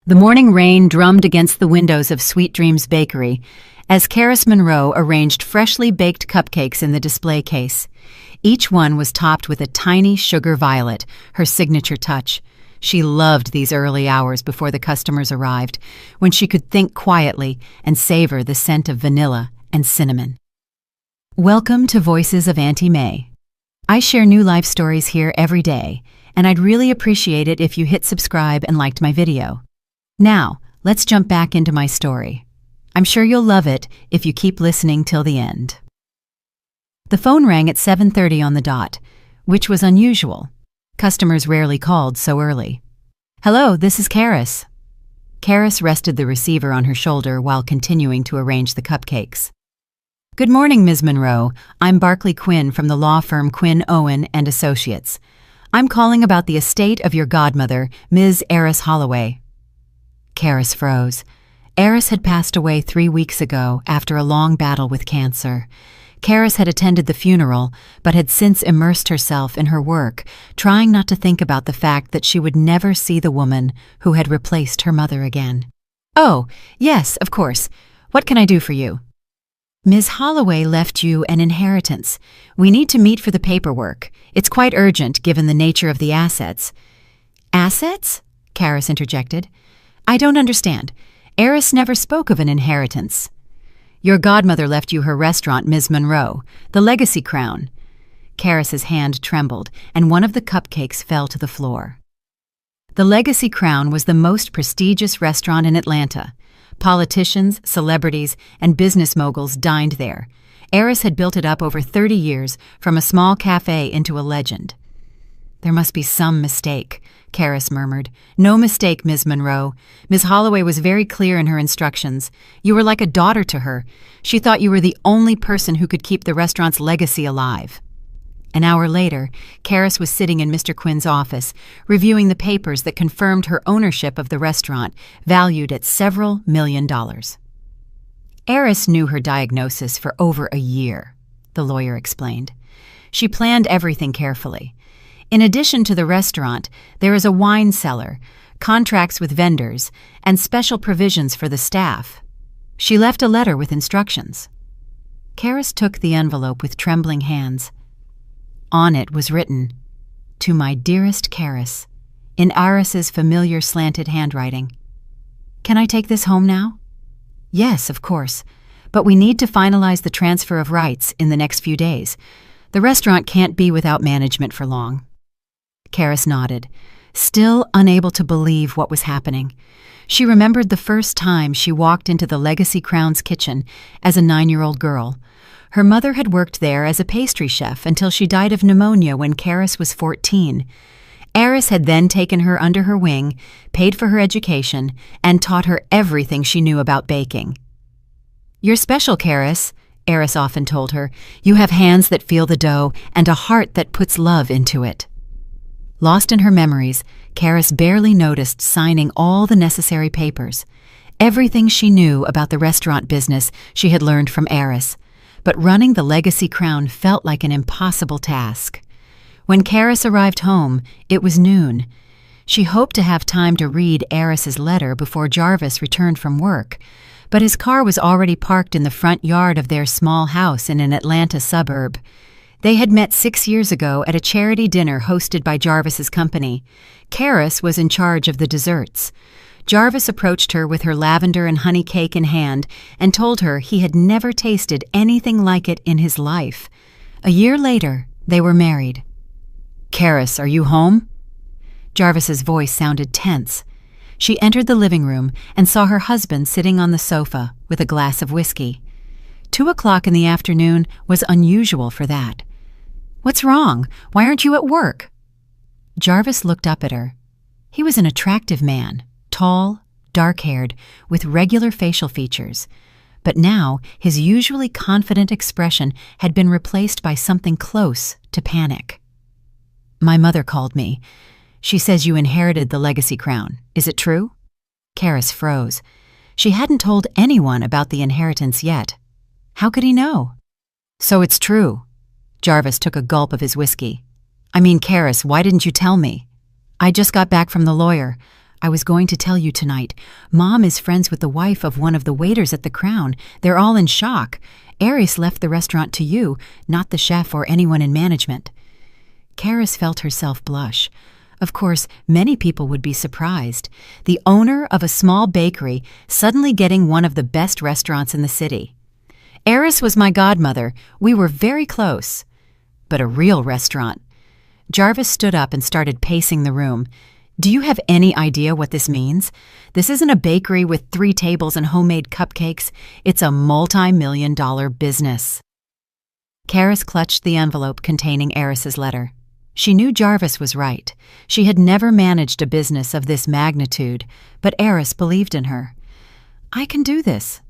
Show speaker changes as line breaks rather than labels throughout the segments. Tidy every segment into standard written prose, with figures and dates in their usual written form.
The morning rain drummed against the windows of Sweet Dreams Bakery as Karis Monroe arranged freshly baked cupcakes in the display case. Each one was topped with a tiny sugar violet, her signature touch. She loved these early hours before the customers arrived, when she could think quietly and savor the scent of vanilla and cinnamon. Welcome to Voices of Auntie May. I share new life stories here every day, and I'd really appreciate it if you hit subscribe and liked my video. Now, let's jump back into my story. I'm sure you'll love it if you keep listening till the end. The phone rang at 7:30 on the dot, which was unusual. Customers rarely called so early. "Hello, this is Karis." Karis rested the receiver on her shoulder while continuing to arrange the cupcakes. "Good morning, Ms. Monroe. I'm Barclay Quinn from the law firm Quinn, Owen and Associates. I'm calling about the estate of your godmother, Ms. Eris Holloway." Karis froze. Eris had passed away 3 weeks ago after a long battle with cancer. Karis had attended the funeral, but had since immersed herself in her work, trying not to think about the fact that she would never see the woman who had replaced her mother again. "Oh, yes, of course. What can I do for you?" "Ms. Holloway left you an inheritance. We need to meet for the paperwork. It's quite urgent given the nature of the assets." "Assets?" Karis interjected. "I don't understand. Eris never spoke of an inheritance." "Your godmother left you her restaurant, Ms. Monroe, the Legacy Crown." Karis's hand trembled, and one of the cupcakes fell to the floor. The Legacy Crown was the most prestigious restaurant in Atlanta. Politicians, celebrities, and business moguls dined there. Eris had built it up over 30 years, from a small cafe into a legend. "There must be some mistake," Karis murmured. "No mistake, Ms. Monroe. Ms. Holloway was very clear in her instructions. You were like a daughter to her. She thought you were the only person who could keep the restaurant's legacy alive." An hour later, Karis was sitting in Mr. Quinn's office, reviewing the papers that confirmed her ownership of the restaurant, valued at several $million. "Eris knew her diagnosis for over a year," the lawyer explained. "She planned everything carefully. In addition to the restaurant, there is a wine cellar, contracts with vendors, and special provisions for the staff. She left a letter with instructions." Karis took the envelope with trembling hands. On it was written, "To my dearest Karis," in Iris's familiar slanted handwriting. "Can I take this home now?" "Yes, of course, but we need to finalize the transfer of rights in the next few days. The restaurant can't be without management for long." Karis nodded, still unable to believe what was happening. She remembered the first time she walked into the Legacy Crown's kitchen as a 9-year-old girl. Her mother had worked there as a pastry chef until she died of pneumonia when Karis was 14. Eris had then taken her under her wing, paid for her education, and taught her everything she knew about baking. "You're special, Karis," Eris often told her. "You have hands that feel the dough and a heart that puts love into it." Lost in her memories, Karis barely noticed signing all the necessary papers. Everything she knew about the restaurant business she had learned from Eris, but running the Legacy Crown felt like an impossible task. When Karis arrived home, it was noon. She hoped to have time to read Eris's letter before Jarvis returned from work, but his car was already parked in the front yard of their small house in an Atlanta suburb. They had met 6 years ago at a charity dinner hosted by Jarvis's company. Karis was in charge of the desserts. Jarvis approached her with her lavender and honey cake in hand and told her he had never tasted anything like it in his life. A year later, they were married. "Karis, are you home?" Jarvis's voice sounded tense. She entered the living room and saw her husband sitting on the sofa with a glass of whiskey. 2 o'clock in the afternoon was unusual for that. "What's wrong? Why aren't you at work?" Jarvis looked up at her. He was an attractive man, tall, dark-haired, with regular facial features. But now his usually confident expression had been replaced by something close to panic. "My mother called me. She says you inherited the Legacy Crown. Is it true?" Karis froze. She hadn't told anyone about the inheritance yet. How could he know? "So it's true." Jarvis took a gulp of his whiskey. "I mean, Karis, why didn't you tell me?" "I just got back from the lawyer. I was going to tell you tonight. Mom is friends with the wife of one of the waiters at the Crown. They're all in shock. Aris left the restaurant to you, not the chef or anyone in management." Karis felt herself blush. Of course, many people would be surprised. The owner of a small bakery suddenly getting one of the best restaurants in the city. "Aris was my godmother. We were very close." But a real restaurant. Jarvis stood up and started pacing the room. "Do you have any idea what this means? This isn't a bakery with 3 tables and homemade cupcakes. It's a multi-million-dollar business." Karis clutched the envelope containing Aris's letter. She knew Jarvis was right. She had never managed a business of this magnitude, but Aris believed in her. "I can do this.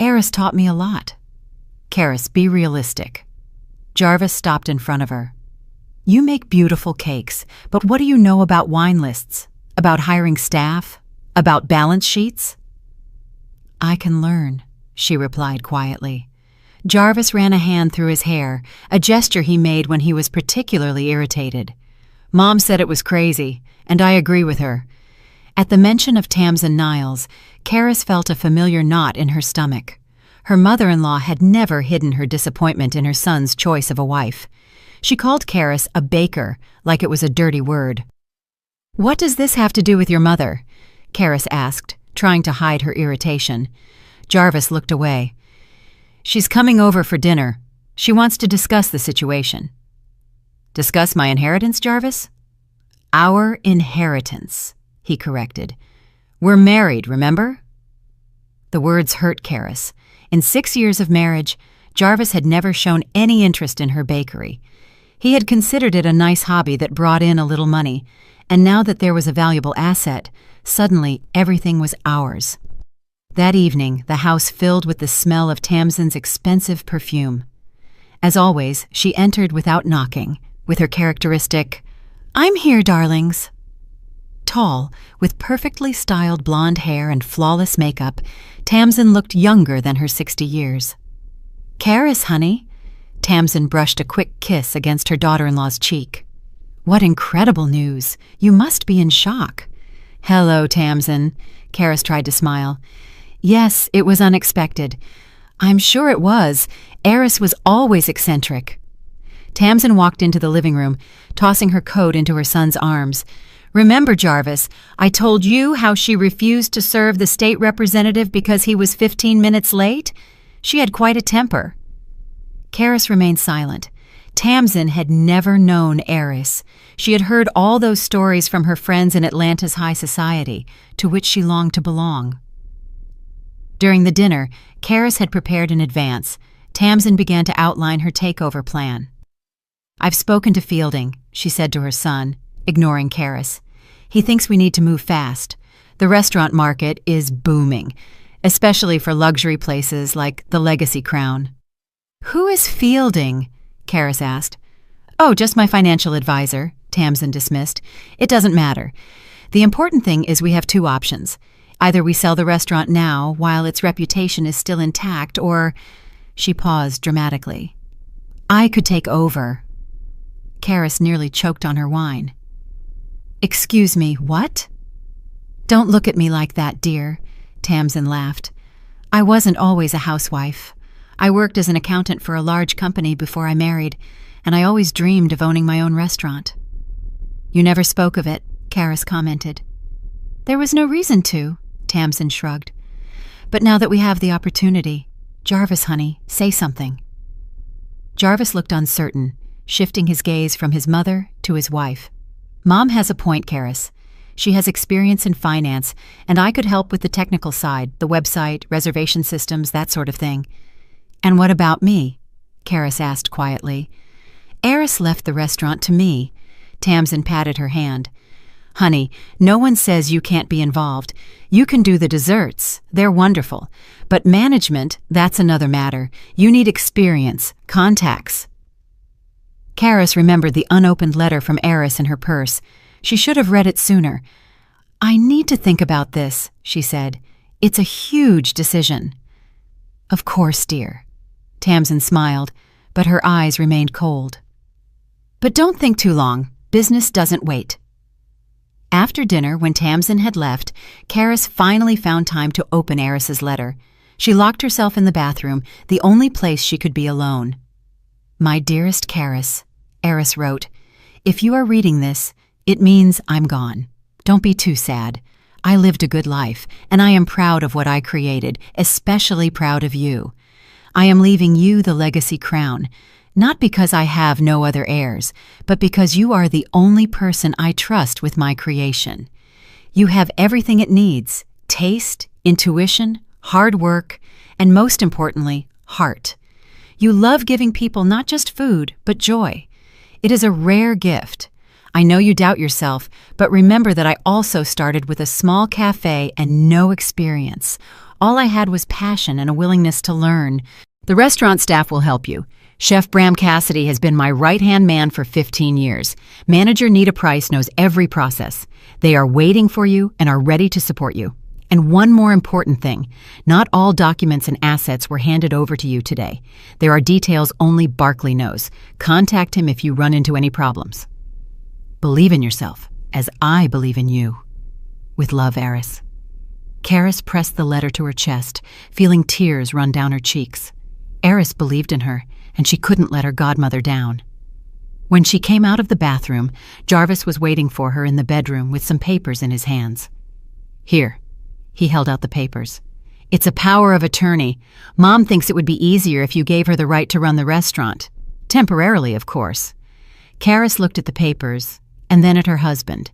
Aris taught me a lot." "Karis, be realistic." Jarvis stopped in front of her. "You make beautiful cakes, but what do you know about wine lists? About hiring staff? About balance sheets?" "I can learn," she replied quietly. Jarvis ran a hand through his hair, a gesture he made when he was particularly irritated. "Mom said it was crazy, and I agree with her." At the mention of Tamsin Niles, Karis felt a familiar knot in her stomach. Her mother-in-law had never hidden her disappointment in her son's choice of a wife. She called Karis a baker, like it was a dirty word. "What does this have to do with your mother?" Karis asked, trying to hide her irritation. Jarvis looked away. "She's coming over for dinner. She wants to discuss the situation." "Discuss my inheritance, Jarvis?" "Our inheritance," he corrected. "We're married, remember?" The words hurt Karis. In 6 years of marriage, Jarvis had never shown any interest in her bakery. He had considered it a nice hobby that brought in a little money, and now that there was a valuable asset, suddenly everything was ours. That evening, the house filled with the smell of Tamsin's expensive perfume. As always, she entered without knocking, with her characteristic, "I'm here, darlings." Tall, with perfectly styled blonde hair and flawless makeup, Tamsin looked younger than her 60 years. "Karis, honey." Tamsin brushed a quick kiss against her daughter-in-law's cheek. "What incredible news! You must be in shock." "Hello, Tamsin." Karis tried to smile. "Yes, it was unexpected." "I'm sure it was. Aris was always eccentric." Tamsin walked into the living room, tossing her coat into her son's arms. "Remember, Jarvis, I told you how she refused to serve the state representative because he was 15 minutes late? She had quite a temper." Karis remained silent. Tamsin had never known Aris. She had heard all those stories from her friends in Atlanta's high society, to which she longed to belong. During the dinner, Karis had prepared in advance. Tamsin began to outline her takeover plan. "I've spoken to Fielding," she said to her son, ignoring Karis. "He thinks we need to move fast. The restaurant market is booming, especially for luxury places like the Legacy Crown." "Who is Fielding?" Karis asked. "Oh, just my financial advisor," Tamsin dismissed. "It doesn't matter. The important thing is we have 2 options. Either we sell the restaurant now while its reputation is still intact, or—" She paused dramatically. "I could take over." Karis nearly choked on her wine. "Excuse me, what?" "Don't look at me like that, dear," Tamsin laughed. "I wasn't always a housewife. I worked as an accountant for a large company before I married, and I always dreamed of owning my own restaurant." "You never spoke of it," Karis commented. "There was no reason to," Tamsin shrugged. "But now that we have the opportunity, Jarvis, honey, say something." Jarvis looked uncertain, shifting his gaze from his mother to his wife. "Mom has a point, Karis. She has experience in finance, and I could help with the technical side, the website, reservation systems, that sort of thing." "And what about me?" Karis asked quietly. "Aris left the restaurant to me." Tamsin patted her hand. "Honey, no one says you can't be involved. You can do the desserts. They're wonderful. But management, that's another matter. You need experience, contacts." Karis remembered the unopened letter from Aris in her purse. She should have read it sooner. "I need to think about this," she said. "It's a huge decision." "Of course, dear." Tamsin smiled, but her eyes remained cold. "But don't think too long. Business doesn't wait." After dinner, when Tamsin had left, Karis finally found time to open Eris's letter. She locked herself in the bathroom, the only place she could be alone. "My dearest Karis," Eris wrote, "if you are reading this, it means I'm gone. Don't be too sad. I lived a good life, and I am proud of what I created, especially proud of you. I am leaving you the legacy crown, not because I have no other heirs, but because you are the only person I trust with my creation. You have everything it needs: taste, intuition, hard work, and most importantly, heart. You love giving people not just food, but joy. It is a rare gift. I know you doubt yourself, but remember that I also started with a small cafe and no experience. All I had was passion and a willingness to learn. The restaurant staff will help you. Chef Bram Cassidy has been my right-hand man for 15 years. Manager Nita Price knows every process. They are waiting for you and are ready to support you. And one more important thing, not all documents and assets were handed over to you today. There are details only Barkley knows. Contact him if you run into any problems. Believe in yourself, as I believe in you. With love, Eris." Karis pressed the letter to her chest, feeling tears run down her cheeks. Eris believed in her, and she couldn't let her godmother down. When she came out of the bathroom, Jarvis was waiting for her in the bedroom with some papers in his hands. "Here." He held out the papers. "It's a power of attorney. Mom thinks it would be easier if you gave her the right to run the restaurant. Temporarily, of course." Karis looked at the papers, and then at her husband.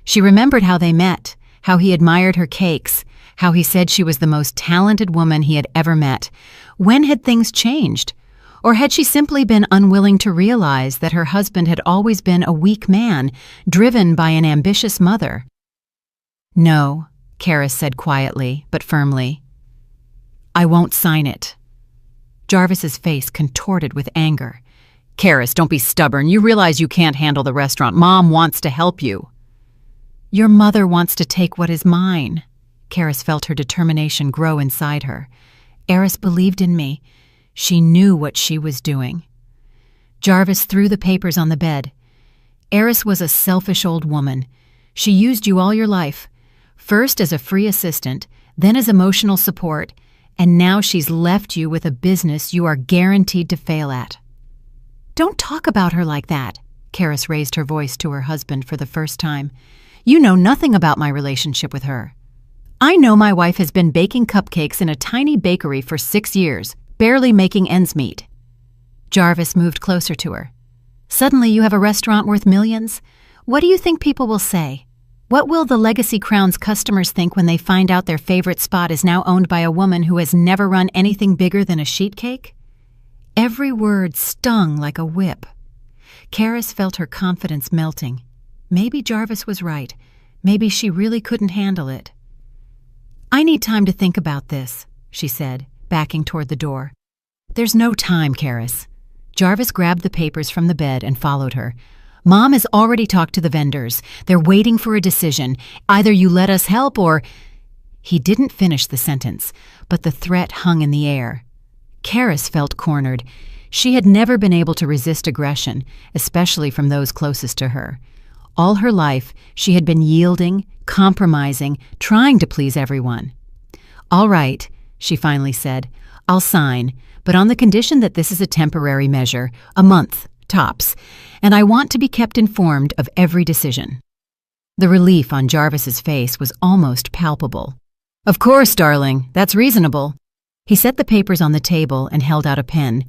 She remembered how they met, how he admired her cakes, how he said she was the most talented woman he had ever met. When had things changed? Or had she simply been unwilling to realize that her husband had always been a weak man, driven by an ambitious mother? "No," Karis said quietly, but firmly. "I won't sign it." Jarvis's face contorted with anger. "Karis, don't be stubborn. You realize you can't handle the restaurant. Mom wants to help you." "Your mother wants to take what is mine." Karis felt her determination grow inside her. Eris believed in me. She knew what she was doing. Jarvis threw the papers on the bed. "Eris was a selfish old woman. She used you all your life, first as a free assistant, then as emotional support, and now she's left you with a business you are guaranteed to fail at." "Don't talk about her like that." Karis raised her voice to her husband for the first time. "You know nothing about my relationship with her. I know my wife has been baking cupcakes in a tiny bakery for 6 years, barely making ends meet." Jarvis moved closer to her. "Suddenly you have a restaurant worth millions? What do you think people will say? What will the Legacy Crown's customers think when they find out their favorite spot is now owned by a woman who has never run anything bigger than a sheet cake?" Every word stung like a whip. Karis felt her confidence melting. Maybe Jarvis was right. Maybe she really couldn't handle it. "I need time to think about this," she said, backing toward the door. "There's no time, Karis." Jarvis grabbed the papers from the bed and followed her. "Mom has already talked to the vendors. They're waiting for a decision. Either you let us help or—" He didn't finish the sentence, but the threat hung in the air. Karis felt cornered. She had never been able to resist aggression, especially from those closest to her. All her life, she had been yielding, compromising, trying to please everyone. "All right," she finally said, "I'll sign, but on the condition that this is a temporary measure, a month, tops, and I want to be kept informed of every decision." The relief on Jarvis's face was almost palpable. "Of course, darling, that's reasonable." He set the papers on the table and held out a pen.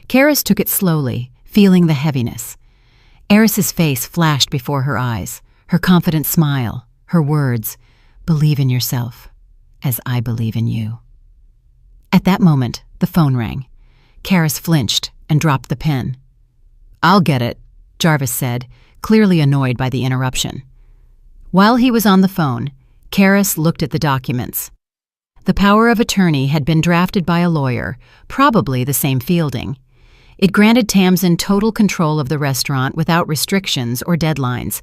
Karis took it slowly, feeling the heaviness. Eris's face flashed before her eyes, her confident smile, her words, "Believe in yourself, as I believe in you." At that moment, the phone rang. Karis flinched and dropped the pen. "I'll get it," Jarvis said, clearly annoyed by the interruption. While he was on the phone, Karis looked at the documents. The power of attorney had been drafted by a lawyer, probably the same Fielding. It granted Tamsin total control of the restaurant without restrictions or deadlines.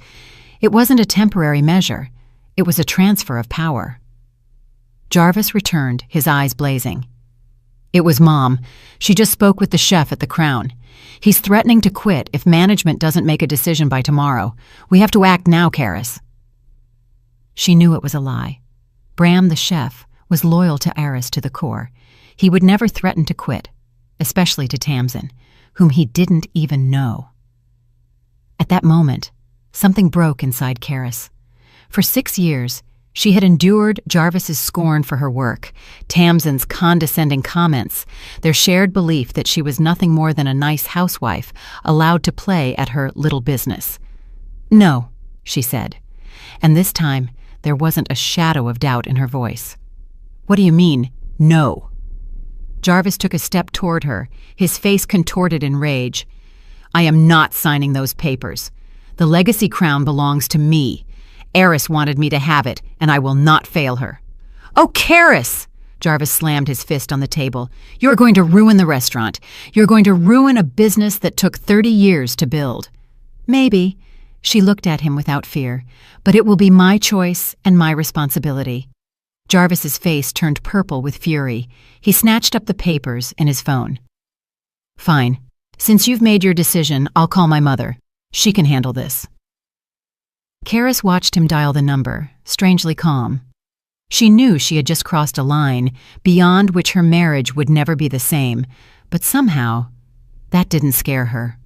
It wasn't a temporary measure. It was a transfer of power. Jarvis returned, his eyes blazing. "It was Mom. She just spoke with the chef at the Crown. He's threatening to quit if management doesn't make a decision by tomorrow. We have to act now, Karis." She knew it was a lie. Bram, the chef, was loyal to Eris to the core. He would never threaten to quit, especially to Tamsin, whom he didn't even know. At that moment, something broke inside Karis. For 6 years, she had endured Jarvis's scorn for her work, Tamsin's condescending comments, their shared belief that she was nothing more than a nice housewife allowed to play at her little business. "No," she said, and this time there wasn't a shadow of doubt in her voice. "What do you mean, no?" Jarvis took a step toward her, his face contorted in rage. "I am not signing those papers. The legacy crown belongs to me. Eris wanted me to have it, and I will not fail her." "Oh, Karis!" Jarvis slammed his fist on the table. "You're going to ruin the restaurant. You're going to ruin a business that took 30 years to build." "Maybe." She looked at him without fear. "But it will be my choice and my responsibility." Jarvis's face turned purple with fury. He snatched up the papers and his phone. "Fine. Since you've made your decision, I'll call my mother. She can handle this." Karis watched him dial the number, strangely calm. She knew she had just crossed a line beyond which her marriage would never be the same, but somehow, that didn't scare her.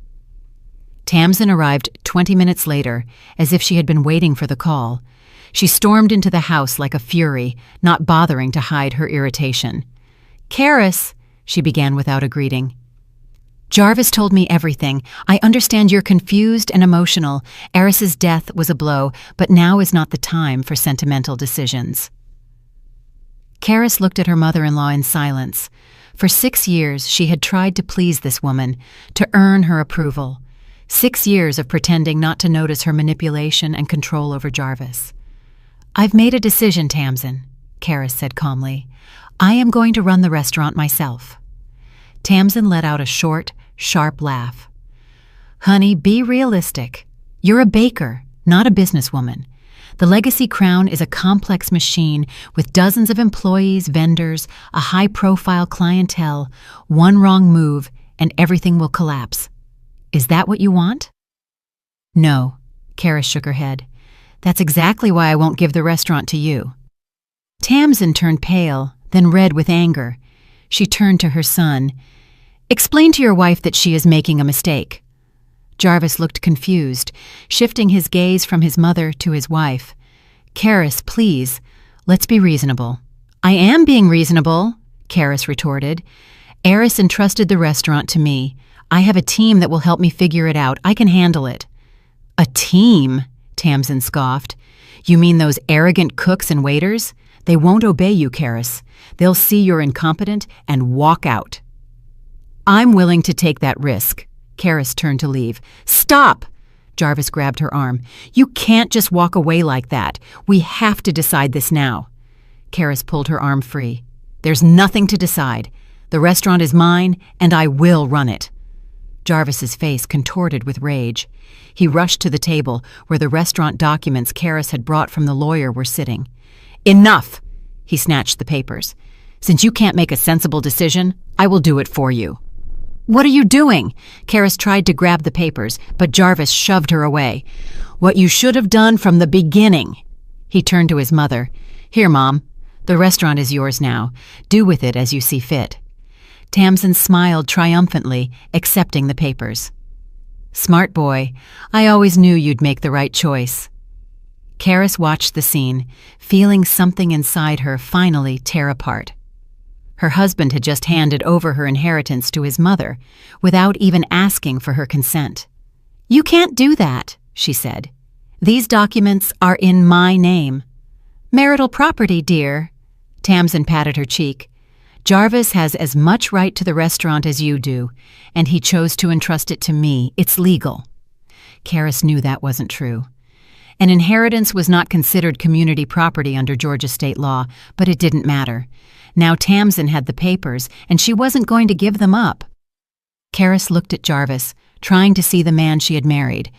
Tamsin arrived 20 minutes later, as if she had been waiting for the call. She stormed into the house like a fury, not bothering to hide her irritation. "Karis," she began without a greeting. "Jarvis told me everything. I understand you're confused and emotional. Eris's death was a blow, but now is not the time for sentimental decisions." Karis looked at her mother-in-law in silence. For 6 years, she had tried to please this woman, to earn her approval. 6 years of pretending not to notice her manipulation and control over Jarvis. "I've made a decision, Tamsin," Karis said calmly. "I am going to run the restaurant myself." Tamsin let out a short, sharp laugh. "Honey, be realistic. You're a baker, not a businesswoman. The Legacy Crown is a complex machine with dozens of employees, vendors, a high-profile clientele. One wrong move, and everything will collapse. Is that what you want?" "No," Karis shook her head. "That's exactly why I won't give the restaurant to you." Tamsin turned pale, then red with anger. She turned to her son. "Explain to your wife that she is making a mistake." Jarvis looked confused, shifting his gaze from his mother to his wife. "Karis, please, let's be reasonable." "I am being reasonable," Karis retorted. "Eris entrusted the restaurant to me. I have a team that will help me figure it out. I can handle it." "A team?" Tamsin scoffed. "You mean those arrogant cooks and waiters? They won't obey you, Karis. They'll see you're incompetent and walk out." "I'm willing to take that risk." Karis turned to leave. "Stop!" Jarvis grabbed her arm. "You can't just walk away like that. We have to decide this now." Karis pulled her arm free. "There's nothing to decide. The restaurant is mine, and I will run it." Jarvis's face contorted with rage. He rushed to the table where the restaurant documents Karis had brought from the lawyer were sitting. "Enough!" He snatched the papers. "Since you can't make a sensible decision, I will do it for you." "What are you doing?" Karis tried to grab the papers, but Jarvis shoved her away. "What you should have done from the beginning." He turned to his mother. "Here, Mom. The restaurant is yours now. Do with it as you see fit." Tamsin smiled triumphantly, accepting the papers. "Smart boy. I always knew you'd make the right choice." Karis watched the scene, feeling something inside her finally tear apart. Her husband had just handed over her inheritance to his mother, without even asking for her consent. "You can't do that," she said. "These documents are in my name." "Marital property, dear." Tamsin patted her cheek. "Jarvis has as much right to the restaurant as you do, and he chose to entrust it to me. It's legal." Karis knew that wasn't true. An inheritance was not considered community property under Georgia state law, but it didn't matter. Now Tamsin had the papers, and she wasn't going to give them up. Karis looked at Jarvis, trying to see the man she had married,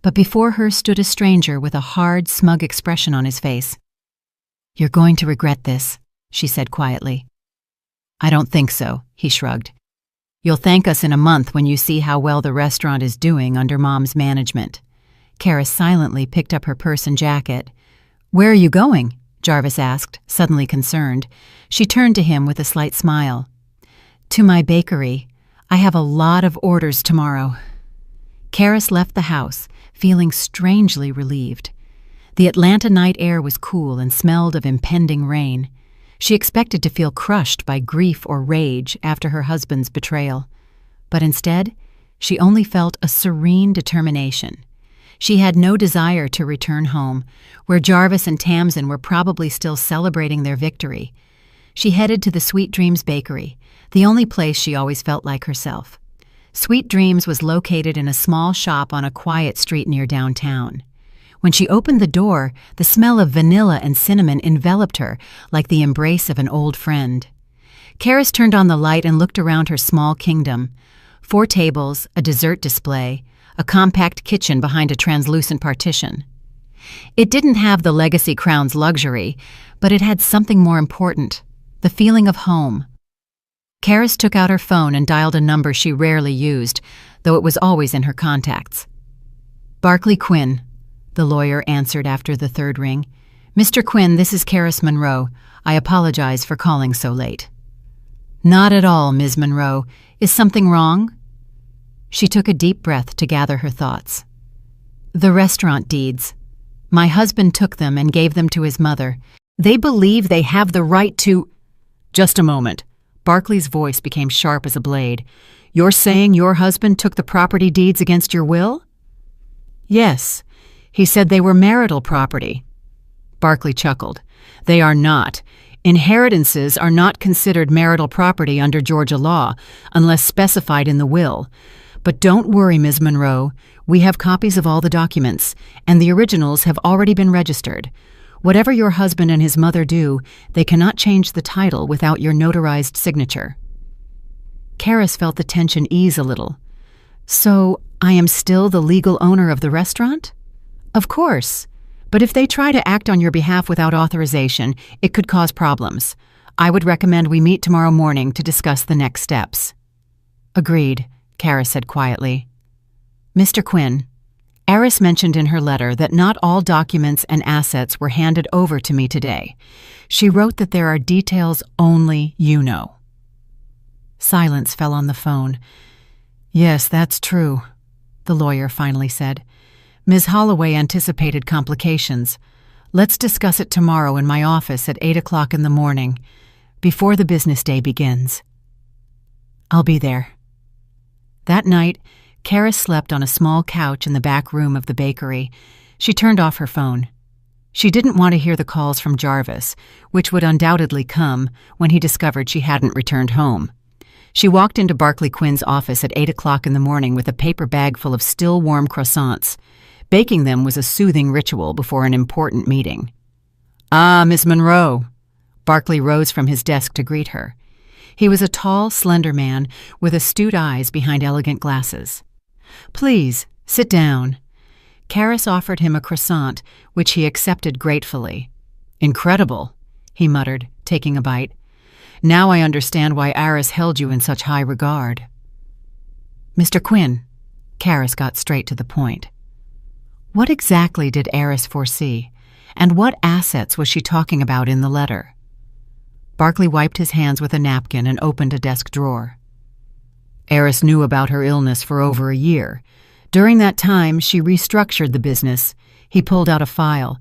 but before her stood a stranger with a hard, smug expression on his face. "You're going to regret this," she said quietly. "I don't think so," he shrugged. "You'll thank us in a month when you see how well the restaurant is doing under Mom's management." Karis silently picked up her purse and jacket. "Where are you going?" Jarvis asked, suddenly concerned. She turned to him with a slight smile. "To my bakery. I have a lot of orders tomorrow." Karis left the house, feeling strangely relieved. The Atlanta night air was cool and smelled of impending rain. She expected to feel crushed by grief or rage after her husband's betrayal. But instead, she only felt a serene determination. She had no desire to return home, where Jarvis and Tamsin were probably still celebrating their victory. She headed to the Sweet Dreams Bakery, the only place she always felt like herself. Sweet Dreams was located in a small shop on a quiet street near downtown. When she opened the door, the smell of vanilla and cinnamon enveloped her like the embrace of an old friend. Karis turned on the light and looked around her small kingdom. 4 tables, a dessert display, a compact kitchen behind a translucent partition. It didn't have the Legacy Crown's luxury, but it had something more important, the feeling of home. Karis took out her phone and dialed a number she rarely used, though it was always in her contacts. "Barclay Quinn," the lawyer answered after the 3rd ring. "Mr. Quinn, this is Karis Monroe. I apologize for calling so late." "Not at all, Ms. Monroe. Is something wrong?" She took a deep breath to gather her thoughts. "The restaurant deeds. My husband took them and gave them to his mother. They believe they have the right to—" "Just a moment." Barclay's voice became sharp as a blade. "You're saying your husband took the property deeds against your will?" "Yes. He said they were marital property." Barclay chuckled. "They are not. Inheritances are not considered marital property under Georgia law, unless specified in the will. But don't worry, Ms. Monroe. We have copies of all the documents, and the originals have already been registered. Whatever your husband and his mother do, they cannot change the title without your notarized signature." Karis felt the tension ease a little. "So, I am still the legal owner of the restaurant?" "Of course. But if they try to act on your behalf without authorization, it could cause problems. I would recommend we meet tomorrow morning to discuss the next steps." "Agreed," Karis said quietly. "Mr. Quinn, Eris mentioned in her letter that not all documents and assets were handed over to me today. She wrote that there are details only you know." Silence fell on the phone. "Yes, that's true," the lawyer finally said. "Ms. Holloway anticipated complications. Let's discuss it tomorrow in my office at 8 o'clock in the morning, before the business day begins." "I'll be there." That night, Karis slept on a small couch in the back room of the bakery. She turned off her phone. She didn't want to hear the calls from Jarvis, which would undoubtedly come when he discovered she hadn't returned home. She walked into Barclay Quinn's office at 8 o'clock in the morning with a paper bag full of still warm croissants. Baking them was a soothing ritual before an important meeting. "Ah, Miss Monroe." Barclay rose from his desk to greet her. He was a tall, slender man with astute eyes behind elegant glasses. "Please, sit down." Karis offered him a croissant, which he accepted gratefully. "Incredible," he muttered, taking a bite. "Now I understand why Eris held you in such high regard." "Mr. Quinn," Karis got straight to the point. What exactly did Eris foresee, and what assets was she talking about in the letter? Barclay wiped his hands with a napkin and opened a desk drawer. Eris knew about her illness for over a year. During that time, she restructured the business. He pulled out a file.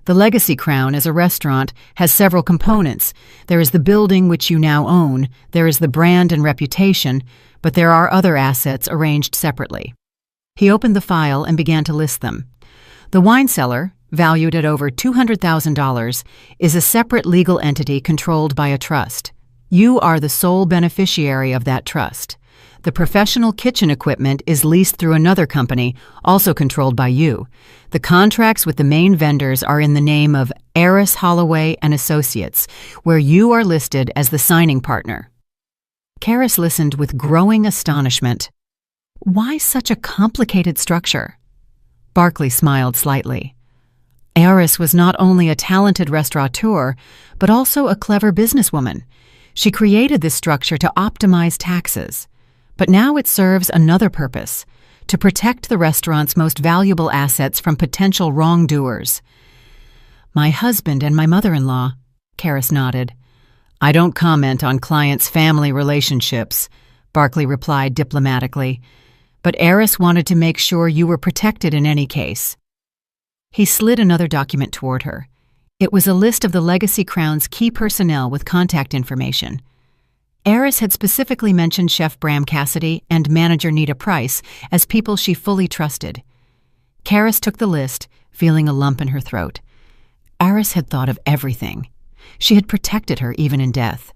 The Legacy Crown, as a restaurant, has several components. There is the building which you now own, there is the brand and reputation, but there are other assets arranged separately. He opened the file and began to list them. The wine cellar, valued at over $200,000, is a separate legal entity controlled by a trust. You are the sole beneficiary of that trust. The professional kitchen equipment is leased through another company, also controlled by you. The contracts with the main vendors are in the name of Eris Holloway and Associates, where you are listed as the signing partner. Karis listened with growing astonishment. Why such a complicated structure? Barclay smiled slightly. Eris was not only a talented restaurateur, but also a clever businesswoman. She created this structure to optimize taxes. But now it serves another purpose, to protect the restaurant's most valuable assets from potential wrongdoers. My husband and my mother-in-law, Karis nodded. I don't comment on clients' family relationships, Barkley replied diplomatically, but Eris wanted to make sure you were protected in any case. He slid another document toward her. It was a list of the Legacy Crown's key personnel with contact information. Eris had specifically mentioned Chef Bram Cassidy and manager Nita Price as people she fully trusted. Karis took the list, feeling a lump in her throat. Eris had thought of everything. She had protected her even in death.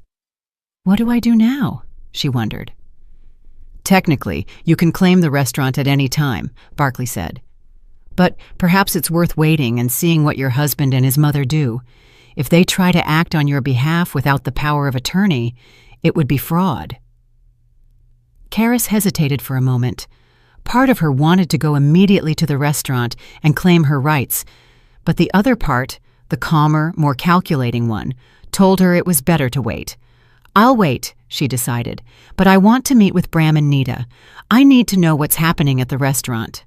What do I do now? She wondered. Technically, you can claim the restaurant at any time, Barkley said. But perhaps it's worth waiting and seeing what your husband and his mother do. If they try to act on your behalf without the power of attorney, it would be fraud. Karis hesitated for a moment. Part of her wanted to go immediately to the restaurant and claim her rights, but the other part, the calmer, more calculating one, told her it was better to wait. I'll wait, she decided, but I want to meet with Bram and Nita. I need to know what's happening at the restaurant.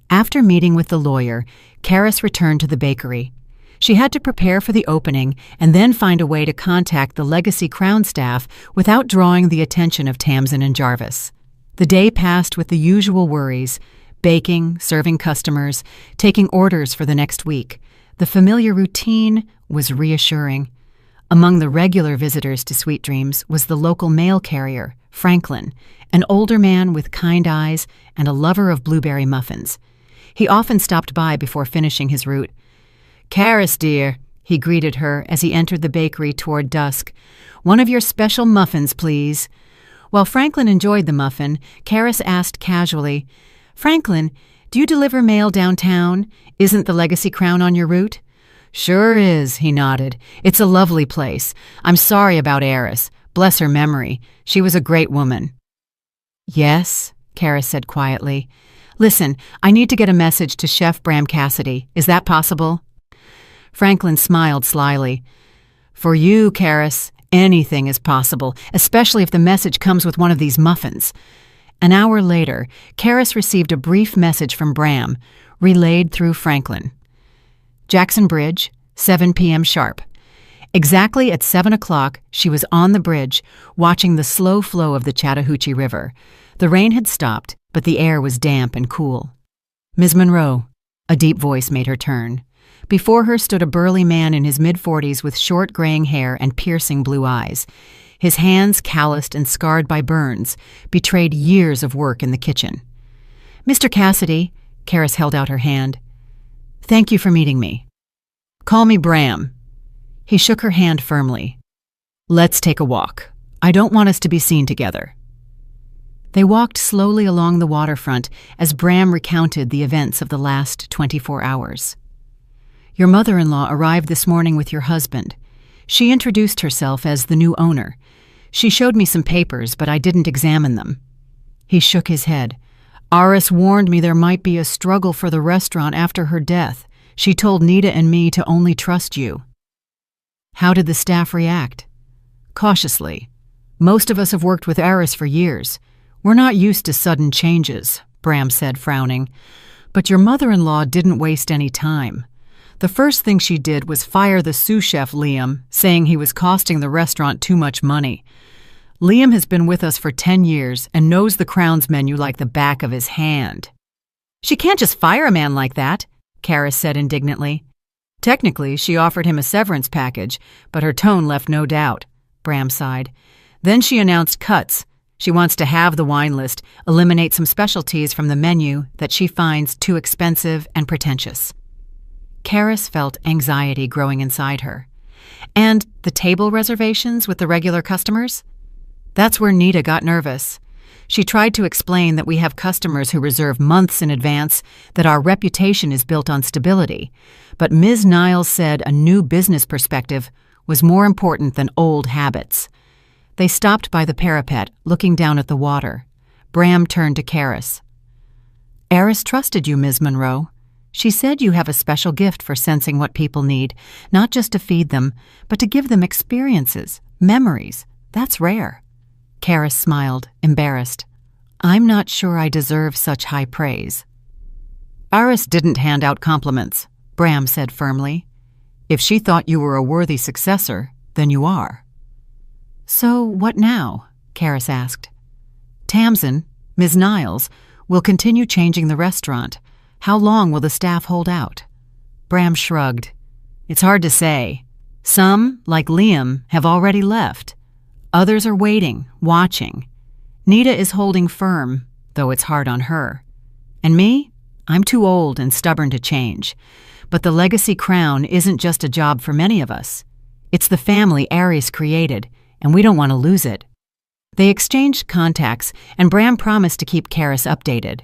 After meeting with the lawyer, Karis returned to the bakery. She had to prepare for the opening and then find a way to contact the Legacy Crown staff without drawing the attention of Tamsin and Jarvis. The day passed with the usual worries: baking, serving customers, taking orders for the next week. The familiar routine was reassuring. Among the regular visitors to Sweet Dreams was the local mail carrier, Franklin, an older man with kind eyes and a lover of blueberry muffins. He often stopped by before finishing his route. "Karis, dear," he greeted her as he entered the bakery toward dusk. "One of your special muffins, please." While Franklin enjoyed the muffin, Karis asked casually, "Franklin, do you deliver mail downtown? Isn't the Legacy Crown on your route?" "Sure is," he nodded. "It's a lovely place. I'm sorry about Eris. Bless her memory. She was a great woman." "Yes," Karis said quietly. "Listen, I need to get a message to Chef Bram Cassidy. Is that possible?" Franklin smiled slyly. "For you, Karis, anything is possible, especially if the message comes with one of these muffins." An hour later, Karis received a brief message from Bram, relayed through Franklin. Jackson Bridge, 7 p.m. sharp. Exactly at 7 o'clock, she was on the bridge, watching the slow flow of the Chattahoochee River. The rain had stopped, but the air was damp and cool. "Ms. Monroe," a deep voice made her turn. Before her stood a burly man in his mid-40s with short graying hair and piercing blue eyes. His hands, calloused and scarred by burns, betrayed years of work in the kitchen. "Mr. Cassidy," Karis held out her hand. "Thank you for meeting me." "Call me Bram." He shook her hand firmly. "Let's take a walk. I don't want us to be seen together." They walked slowly along the waterfront as Bram recounted the events of the last 24 hours. "Your mother-in-law arrived this morning with your husband. She introduced herself as the new owner. She showed me some papers, but I didn't examine them." He shook his head. "Eris warned me there might be a struggle for the restaurant after her death. She told Nita and me to only trust you." "How did the staff react?" "Cautiously. Most of us have worked with Eris for years. We're not used to sudden changes," Bram said, frowning. "But your mother-in-law didn't waste any time. The first thing she did was fire the sous chef Liam, saying he was costing the restaurant too much money. Liam has been with us for 10 years and knows the Crown's menu like the back of his hand." "She can't just fire a man like that," Karis said indignantly. "Technically, she offered him a severance package, but her tone left no doubt," Bram sighed. "Then she announced cuts. She wants to halve the wine list, eliminate some specialties from the menu that she finds too expensive and pretentious." Karis felt anxiety growing inside her. "And the table reservations with the regular customers?" "That's where Nita got nervous. She tried to explain that we have customers who reserve months in advance, that our reputation is built on stability. But Ms. Niles said a new business perspective was more important than old habits." They stopped by the parapet, looking down at the water. Bram turned to Karis. "Eris trusted you, Ms. Monroe. She said you have a special gift for sensing what people need, not just to feed them, but to give them experiences, memories. That's rare." Karis smiled, embarrassed. "I'm not sure I deserve such high praise." "Eris didn't hand out compliments," Bram said firmly. If she thought you were a worthy successor, then you are." "So what now?" Karis asked. "Tamsin, Ms. Niles, will continue changing the restaurant. How long will the staff hold out?" Bram shrugged. "It's hard to say. Some, like Liam, have already left. Others are waiting, watching. Nita is holding firm, though it's hard on her. And me? I'm too old and stubborn to change. But the Legacy Crown isn't just a job for many of us. It's the family Ares created, and we don't want to lose it." They exchanged contacts, and Bram promised to keep Karis updated.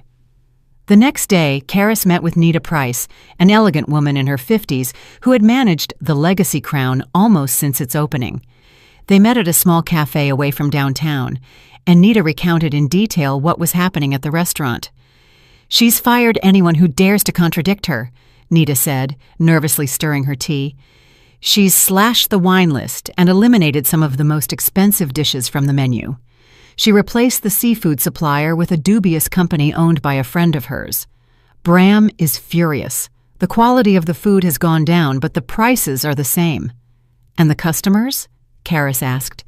The next day, Karis met with Nita Price, an elegant woman in her 50s who had managed the Legacy Crown almost since its opening. They met at a small cafe away from downtown, and Nita recounted in detail what was happening at the restaurant. "She's fired anyone who dares to contradict her," Nita said, nervously stirring her tea. "She's slashed the wine list and eliminated some of the most expensive dishes from the menu. She replaced the seafood supplier with a dubious company owned by a friend of hers. Bram is furious. The quality of the food has gone down, but the prices are the same." "And the customers?" Karis asked.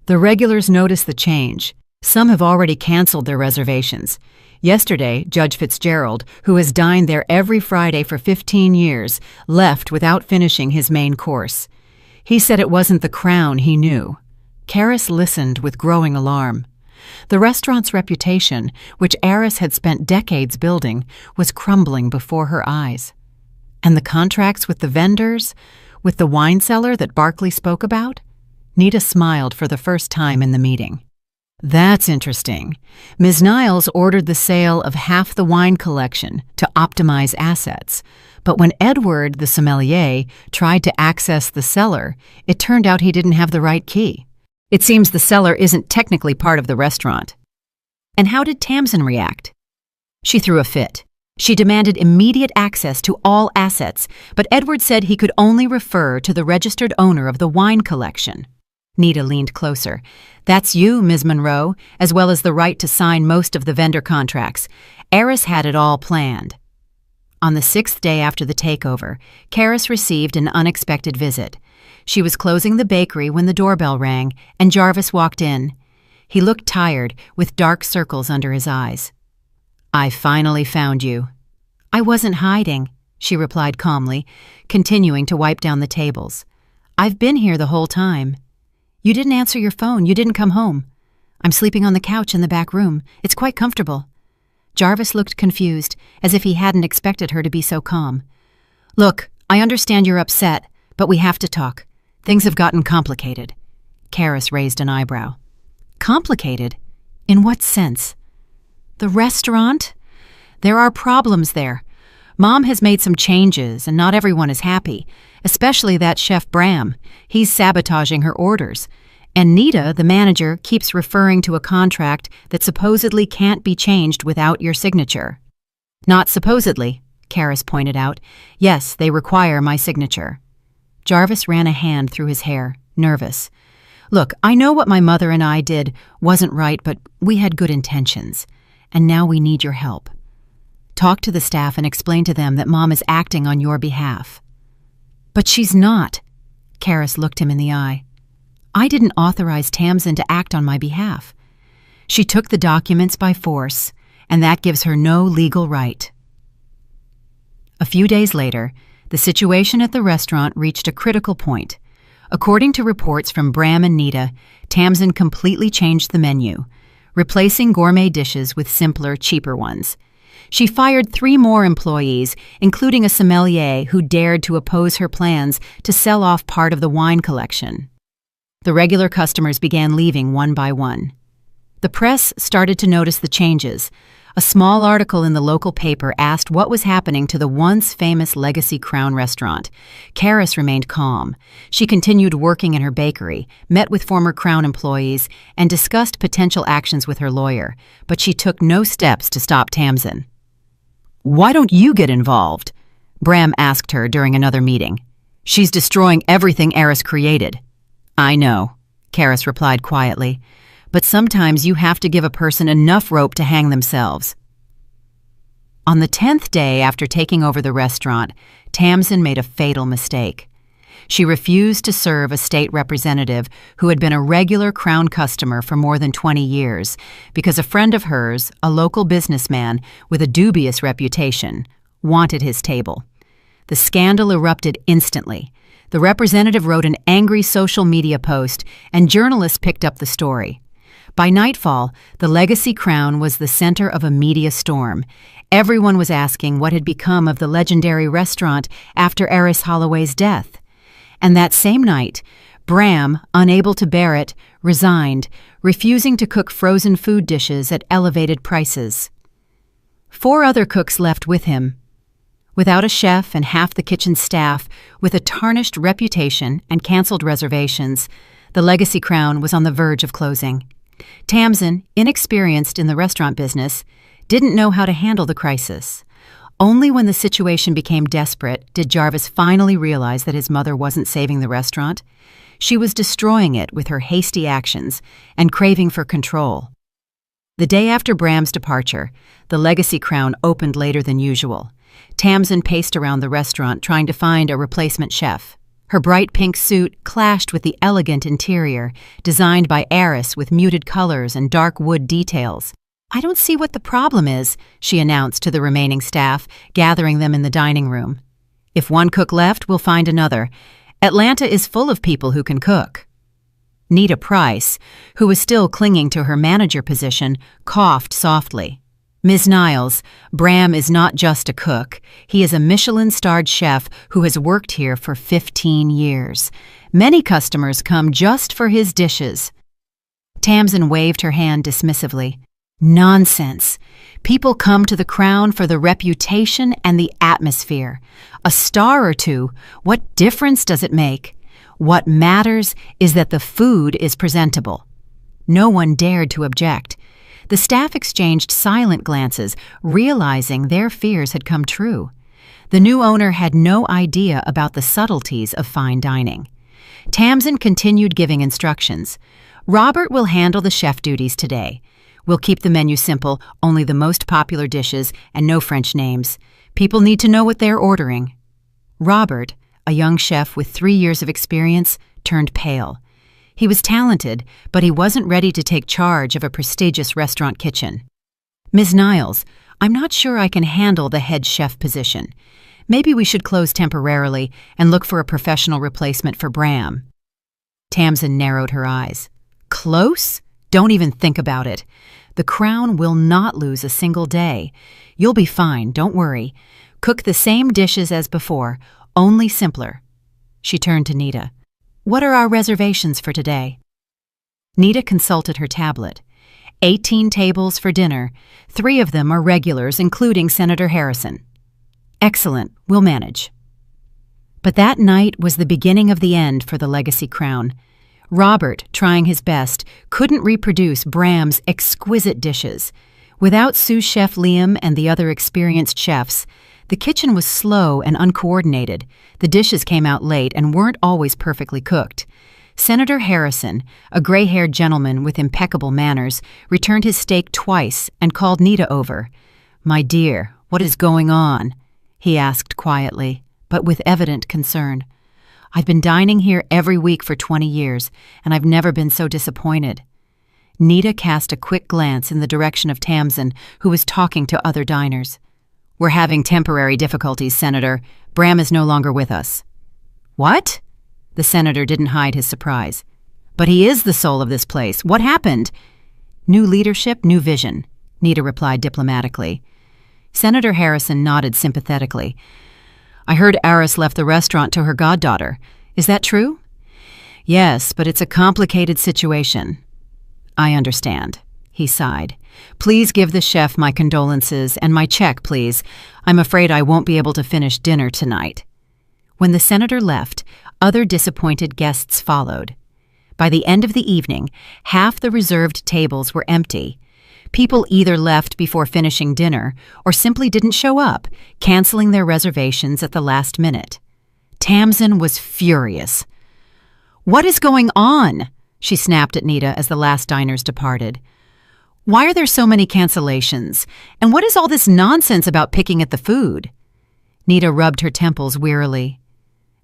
"The regulars notice the change. Some have already canceled their reservations. Yesterday, Judge Fitzgerald, who has dined there every Friday for 15 years, left without finishing his main course. He said it wasn't the crown he knew." Karis listened with growing alarm. The restaurant's reputation, which Aris had spent decades building, was crumbling before her eyes. And the contracts with the vendors, with the wine cellar that Barkley spoke about? Nita smiled for the first time in the meeting. "That's interesting. Ms. Niles ordered the sale of half the wine collection to optimize assets. But when Edward, the sommelier, tried to access the cellar, it turned out he didn't have the right key. It seems the cellar isn't technically part of the restaurant." "And how did Tamsin react?" "She threw a fit. She demanded immediate access to all assets, but Edward said he could only refer to the registered owner of the wine collection." Nita leaned closer. "That's you, Ms. Monroe, as well as the right to sign most of the vendor contracts. Aris had it all planned." On the 6th day after the takeover, Karis received an unexpected visit. She was closing the bakery when the doorbell rang, and Jarvis walked in. He looked tired, with dark circles under his eyes. "I finally found you." "I wasn't hiding," she replied calmly, continuing to wipe down the tables. "I've been here the whole time." "You didn't answer your phone. You didn't come home." "I'm sleeping on the couch in the back room. It's quite comfortable." Jarvis looked confused, as if he hadn't expected her to be so calm. "Look, I understand you're upset, but we have to talk. Things have gotten complicated." Karis raised an eyebrow. "Complicated? In what sense?" "The restaurant? There are problems there. Mom has made some changes, and not everyone is happy, especially that Chef Bram. He's sabotaging her orders. And Nita, the manager, keeps referring to a contract that supposedly can't be changed without your signature." "Not supposedly," Karis pointed out. "Yes, they require my signature." Jarvis ran a hand through his hair, nervous. "Look, I know what my mother and I did wasn't right, but we had good intentions. And now we need your help. Talk to the staff and explain to them that Mom is acting on your behalf." "But she's not." Karis looked him in the eye. "I didn't authorize Tamsin to act on my behalf. She took the documents by force, and that gives her no legal right." A few days later, the situation at the restaurant reached a critical point. According to reports from Bram and Nita, Tamsin completely changed the menu, replacing gourmet dishes with simpler, cheaper ones. She fired 3 more employees, including a sommelier who dared to oppose her plans to sell off part of the wine collection. The regular customers began leaving one by one. The press started to notice the changes. A small article in the local paper asked what was happening to the once famous Legacy Crown restaurant. Karis remained calm. She continued working in her bakery, met with former Crown employees, and discussed potential actions with her lawyer, but she took no steps to stop Tamsin. "Why don't you get involved?" Bram asked her during another meeting. "She's destroying everything Aris created." "I know," Karis replied quietly, "but sometimes you have to give a person enough rope to hang themselves." On the 10th day after taking over the restaurant, Tamsin made a fatal mistake. She refused to serve a state representative who had been a regular Crown customer for more than 20 years because a friend of hers, a local businessman with a dubious reputation, wanted his table. The scandal erupted instantly. The representative wrote an angry social media post, and journalists picked up the story. By nightfall, the Legacy Crown was the center of a media storm. Everyone was asking what had become of the legendary restaurant after Eris Holloway's death. And that same night, Bram, unable to bear it, resigned, refusing to cook frozen food dishes at elevated prices. 4 other cooks left with him. Without a chef and half the kitchen staff, with a tarnished reputation and canceled reservations, the Legacy Crown was on the verge of closing. Tamsin, inexperienced in the restaurant business, didn't know how to handle the crisis. Only when the situation became desperate did Jarvis finally realize that his mother wasn't saving the restaurant. She was destroying it with her hasty actions and craving for control. The day after Bram's departure, the Legacy Crown opened later than usual. Tamsin paced around the restaurant trying to find a replacement chef. Her bright pink suit clashed with the elegant interior, designed by Eris with muted colors and dark wood details. "I don't see what the problem is," she announced to the remaining staff, gathering them in the dining room. "If one cook left, we'll find another. Atlanta is full of people who can cook." Nita Price, who was still clinging to her manager position, coughed softly. "Ms. Niles, Bram is not just a cook. He is a Michelin-starred chef who has worked here for 15 years. Many customers come just for his dishes." Tamsin waved her hand dismissively. "Nonsense. People come to the Crown for the reputation and the atmosphere. A star or two, what difference does it make? What matters is that the food is presentable." No one dared to object. The staff exchanged silent glances, realizing their fears had come true. The new owner had no idea about the subtleties of fine dining. Tamsin continued giving instructions. "Robert will handle the chef duties today. We'll keep the menu simple, only the most popular dishes, and no French names. People need to know what they're ordering." Robert, a young chef with 3 years of experience, turned pale. He was talented, but he wasn't ready to take charge of a prestigious restaurant kitchen. "Ms. Niles, I'm not sure I can handle the head chef position. Maybe we should close temporarily and look for a professional replacement for Bram." Tamsin narrowed her eyes. "Close? Don't even think about it. The Crown will not lose a single day. You'll be fine, don't worry. Cook the same dishes as before, only simpler." She turned to Nita. "What are our reservations for today?" Nita consulted her tablet. 18 tables for dinner. 3 of them are regulars, including Senator Harrison. "Excellent, we'll manage." But that night was the beginning of the end for the Legacy Crown. Robert, trying his best, couldn't reproduce Bram's exquisite dishes. Without sous chef Liam and the other experienced chefs, the kitchen was slow and uncoordinated. The dishes came out late and weren't always perfectly cooked. Senator Harrison, a gray-haired gentleman with impeccable manners, returned his steak twice and called Nita over. "My dear, what is going on?" he asked quietly, but with evident concern. "I've been dining here every week for 20 years, and I've never been so disappointed." Nita cast a quick glance in the direction of Tamsin, who was talking to other diners. "We're having temporary difficulties, Senator. Bram is no longer with us." "What?" The senator didn't hide his surprise. "But he is the soul of this place. What happened?" "New leadership, new vision," Nita replied diplomatically. Senator Harrison nodded sympathetically. "I heard Eris left the restaurant to her goddaughter. Is that true?" "Yes, but it's a complicated situation." "I understand," he sighed. "Please give the chef my condolences and my check, please. I'm afraid I won't be able to finish dinner tonight." When the senator left, other disappointed guests followed. By the end of the evening, half the reserved tables were empty. People either left before finishing dinner or simply didn't show up, canceling their reservations at the last minute. Tamsin was furious. "What is going on?" she snapped at Nita as the last diners departed. "Why are there so many cancellations? And what is all this nonsense about picking at the food?" Nita rubbed her temples wearily.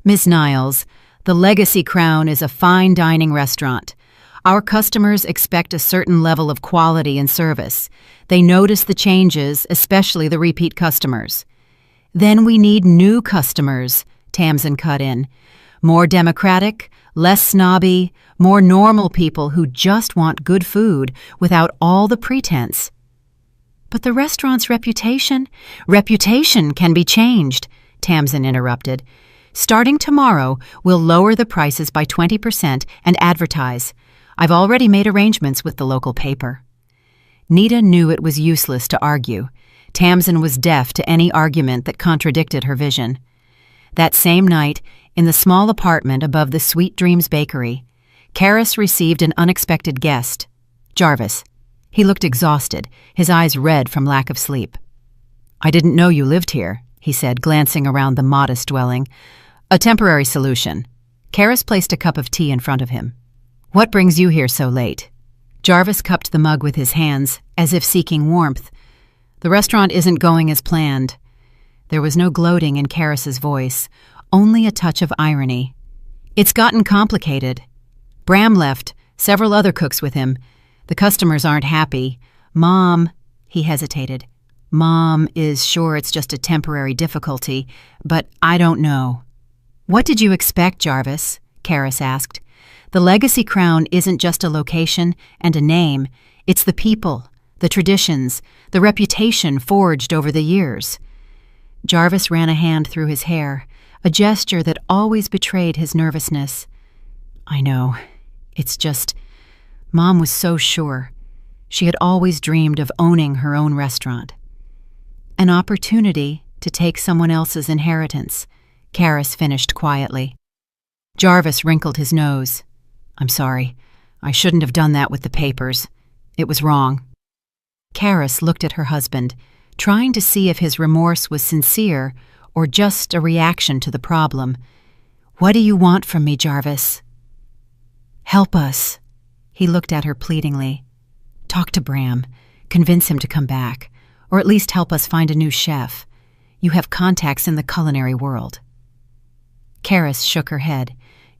Miss Niles, the Legacy Crown is a fine dining restaurant. Our customers expect a certain level of quality and service. They notice the changes, especially the repeat customers. Then we need new customers, Tamsin cut in. More democratic, less snobby, more normal people who just want good food without all the pretense. But the restaurant's reputation? Reputation can be changed, Tamsin interrupted. Starting tomorrow, we'll lower the prices by 20% and advertise. I've already made arrangements with the local paper. Nita knew it was useless to argue. Tamsin was deaf to any argument that contradicted her vision. That same night, in the small apartment above the Sweet Dreams Bakery, Karis received an unexpected guest, Jarvis. He looked exhausted, his eyes red from lack of sleep. "I didn't know you lived here," he said, glancing around the modest dwelling. "A temporary solution." Karis placed a cup of tea in front of him. "What brings you here so late?" Jarvis cupped the mug with his hands, as if seeking warmth. "The restaurant isn't going as planned." There was no gloating in Karis's voice, only a touch of irony. "It's gotten complicated. Bram left, several other cooks with him. The customers aren't happy. Mom," he hesitated, "Mom is sure it's just a temporary difficulty, but I don't know." "What did you expect, Jarvis?" Karis asked. "The Legacy Crown isn't just a location and a name. It's the people, the traditions, the reputation forged over the years." Jarvis ran a hand through his hair, a gesture that always betrayed his nervousness. "I know. It's just, Mom was so sure. She had always dreamed of owning her own restaurant. An opportunity to take someone else's inheritance," Karis finished quietly. Jarvis wrinkled his nose. "I'm sorry. I shouldn't have done that with the papers. It was wrong." Karis looked at her husband, trying to see if his remorse was sincere or just a reaction to the problem. "What do you want from me, Jarvis?" "Help us." He looked at her pleadingly. "Talk to Bram. Convince him to come back, or at least help us find a new chef. You have contacts in the culinary world." Karis shook her head.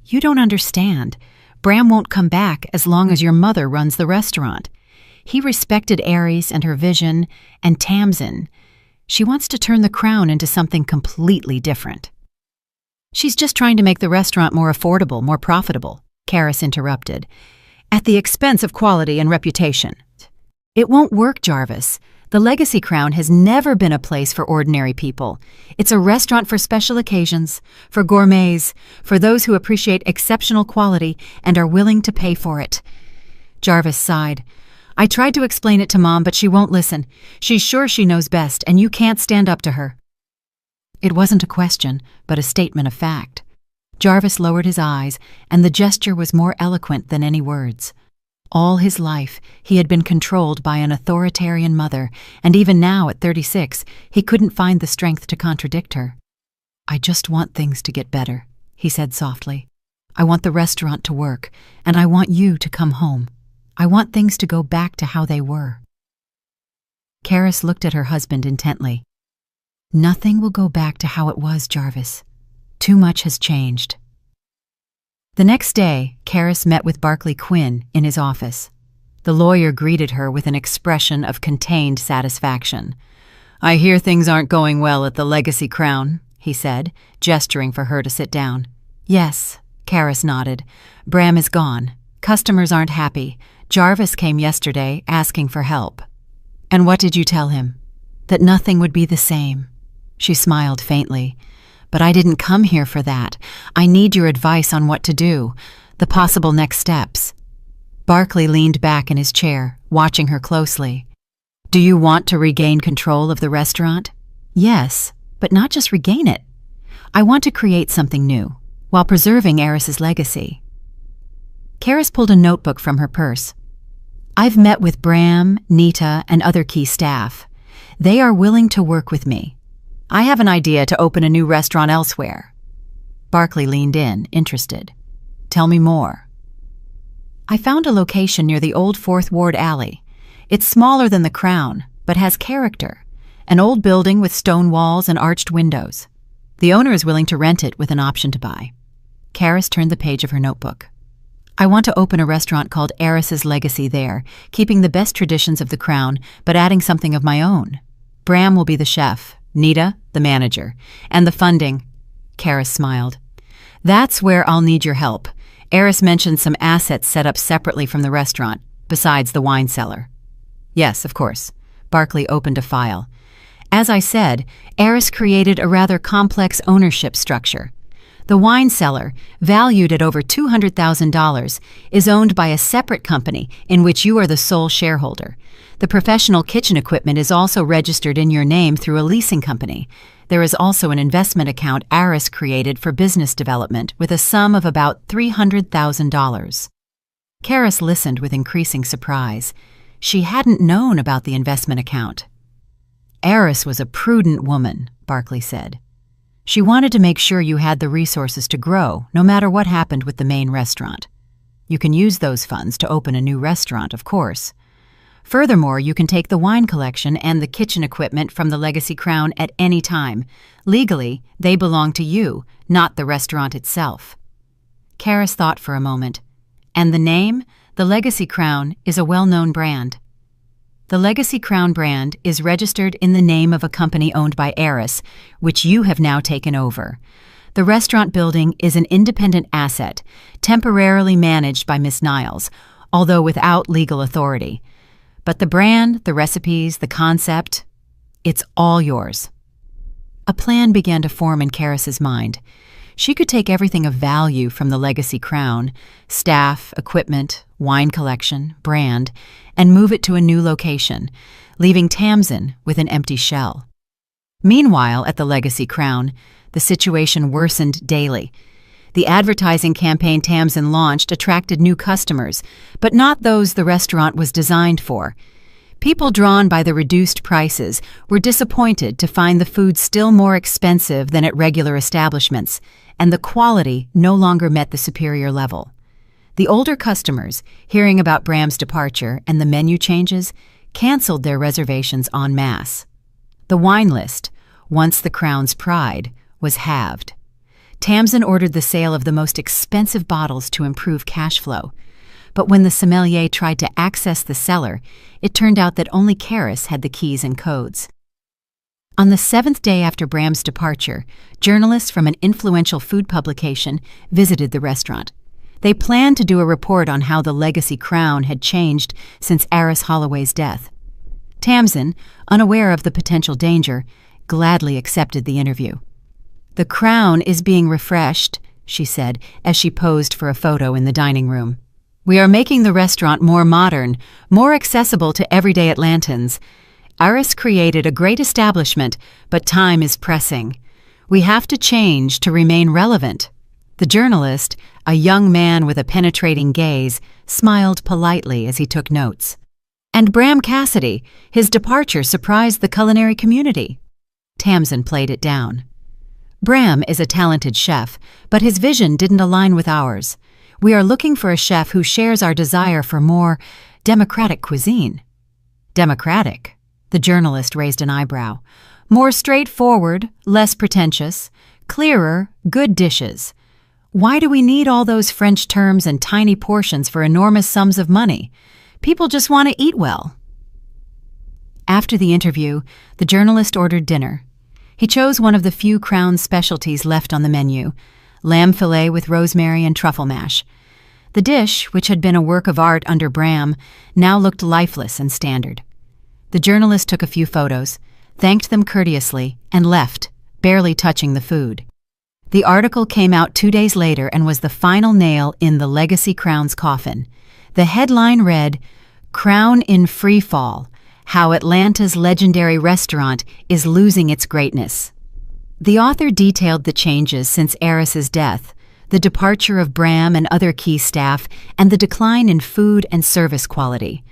"You don't understand. Bram won't come back as long as your mother runs the restaurant. He respected Aries and her vision, and Tamsin. She wants to turn the Crown into something completely different." "She's just trying to make the restaurant more affordable, more profitable," Karis interrupted, "at the expense of quality and reputation." "It won't work, Jarvis. The Legacy Crown has never been a place for ordinary people. It's a restaurant for special occasions, for gourmets, for those who appreciate exceptional quality and are willing to pay for it." Jarvis sighed. "I tried to explain it to Mom, but she won't listen. She's sure she knows best, and you can't stand up to her." It wasn't a question, but a statement of fact. Jarvis lowered his eyes, and the gesture was more eloquent than any words. All his life, he had been controlled by an authoritarian mother, and even now, at 36, he couldn't find the strength to contradict her. "I just want things to get better," he said softly. "I want the restaurant to work, and I want you to come home. I want things to go back to how they were." Karis looked at her husband intently. "Nothing will go back to how it was, Jarvis. Too much has changed." The next day, Karis met with Barclay Quinn in his office. The lawyer greeted her with an expression of contained satisfaction. "I hear things aren't going well at the Legacy Crown," he said, gesturing for her to sit down. "Yes," Karis nodded. "Bram is gone. Customers aren't happy. Jarvis came yesterday asking for help." "And what did you tell him?" "That nothing would be the same." She smiled faintly. "But I didn't come here for that. I need your advice on what to do, the possible next steps." Barclay leaned back in his chair, watching her closely. "Do you want to regain control of the restaurant?" "Yes, but not just regain it. I want to create something new, while preserving Aris's legacy." Karis pulled a notebook from her purse. "I've met with Bram, Nita, and other key staff. They are willing to work with me. I have an idea to open a new restaurant elsewhere." Barclay leaned in, interested. "Tell me more." "I found a location near the old Fourth Ward alley. It's smaller than the Crown, but has character. An old building with stone walls and arched windows. The owner is willing to rent it with an option to buy. Karis turned the page of her notebook. I want to open a restaurant called Eris's Legacy there, keeping the best traditions of the Crown, but adding something of my own. Bram will be the chef, Nita, the manager, and the funding. Karis smiled. That's where I'll need your help. Eris mentioned some assets set up separately from the restaurant, besides the wine cellar. Yes, of course. Barclay opened a file. As I said, Eris created a rather complex ownership structure. The wine cellar, valued at over $200,000, is owned by a separate company in which you are the sole shareholder. The professional kitchen equipment is also registered in your name through a leasing company. There is also an investment account Eris created for business development with a sum of about $300,000. Karis listened with increasing surprise. She hadn't known about the investment account. Eris was a prudent woman, Barclay said. She wanted to make sure you had the resources to grow, no matter what happened with the main restaurant. You can use those funds to open a new restaurant, of course. Furthermore, you can take the wine collection and the kitchen equipment from the Legacy Crown at any time. Legally, they belong to you, not the restaurant itself. Karis thought for a moment. And the name? The Legacy Crown is a well-known brand. The Legacy Crown brand is registered in the name of a company owned by Eris, which you have now taken over. The restaurant building is an independent asset, temporarily managed by Miss Niles, although without legal authority. But the brand, the recipes, the concept, it's all yours. A plan began to form in Karis's mind. She could take everything of value from the Legacy Crown, staff, equipment, wine collection, brand, and move it to a new location, leaving Tamsin with an empty shell. Meanwhile, at the Legacy Crown, the situation worsened daily. The advertising campaign Tamsin launched attracted new customers, but not those the restaurant was designed for. People drawn by the reduced prices were disappointed to find the food still more expensive than at regular establishments, and the quality no longer met the superior level. The older customers, hearing about Bram's departure and the menu changes, canceled their reservations en masse. The wine list, once the Crown's pride, was halved. Tamsin ordered the sale of the most expensive bottles to improve cash flow. But when the sommelier tried to access the cellar, it turned out that only Karis had the keys and codes. On the 7th day after Bram's departure, journalists from an influential food publication visited the restaurant. They planned to do a report on how the Legacy Crown had changed since Eris Holloway's death. Tamsin, unaware of the potential danger, gladly accepted the interview. "The Crown is being refreshed," she said as she posed for a photo in the dining room. "We are making the restaurant more modern, more accessible to everyday Atlantans. Eris created a great establishment, but time is pressing. We have to change to remain relevant." The journalist, a young man with a penetrating gaze, smiled politely as he took notes. "And Bram Cassidy, his departure surprised the culinary community." Tamsin played it down. "Bram is a talented chef, but his vision didn't align with ours. We are looking for a chef who shares our desire for more democratic cuisine." "Democratic?" The journalist raised an eyebrow. "More straightforward, less pretentious, clearer, good dishes. Why do we need all those French terms and tiny portions for enormous sums of money? People just want to eat well." After the interview, the journalist ordered dinner. He chose one of the few Crown specialties left on the menu, lamb fillet with rosemary and truffle mash. The dish, which had been a work of art under Bram, now looked lifeless and standard. The journalist took a few photos, thanked them courteously, and left, barely touching the food. The article came out 2 days later and was the final nail in the Legacy Crown's coffin. The headline read, "Crown in Free Fall: How Atlanta's Legendary Restaurant is Losing Its Greatness." The author detailed the changes since Eris's death, the departure of Bram and other key staff, and the decline in food and service quality.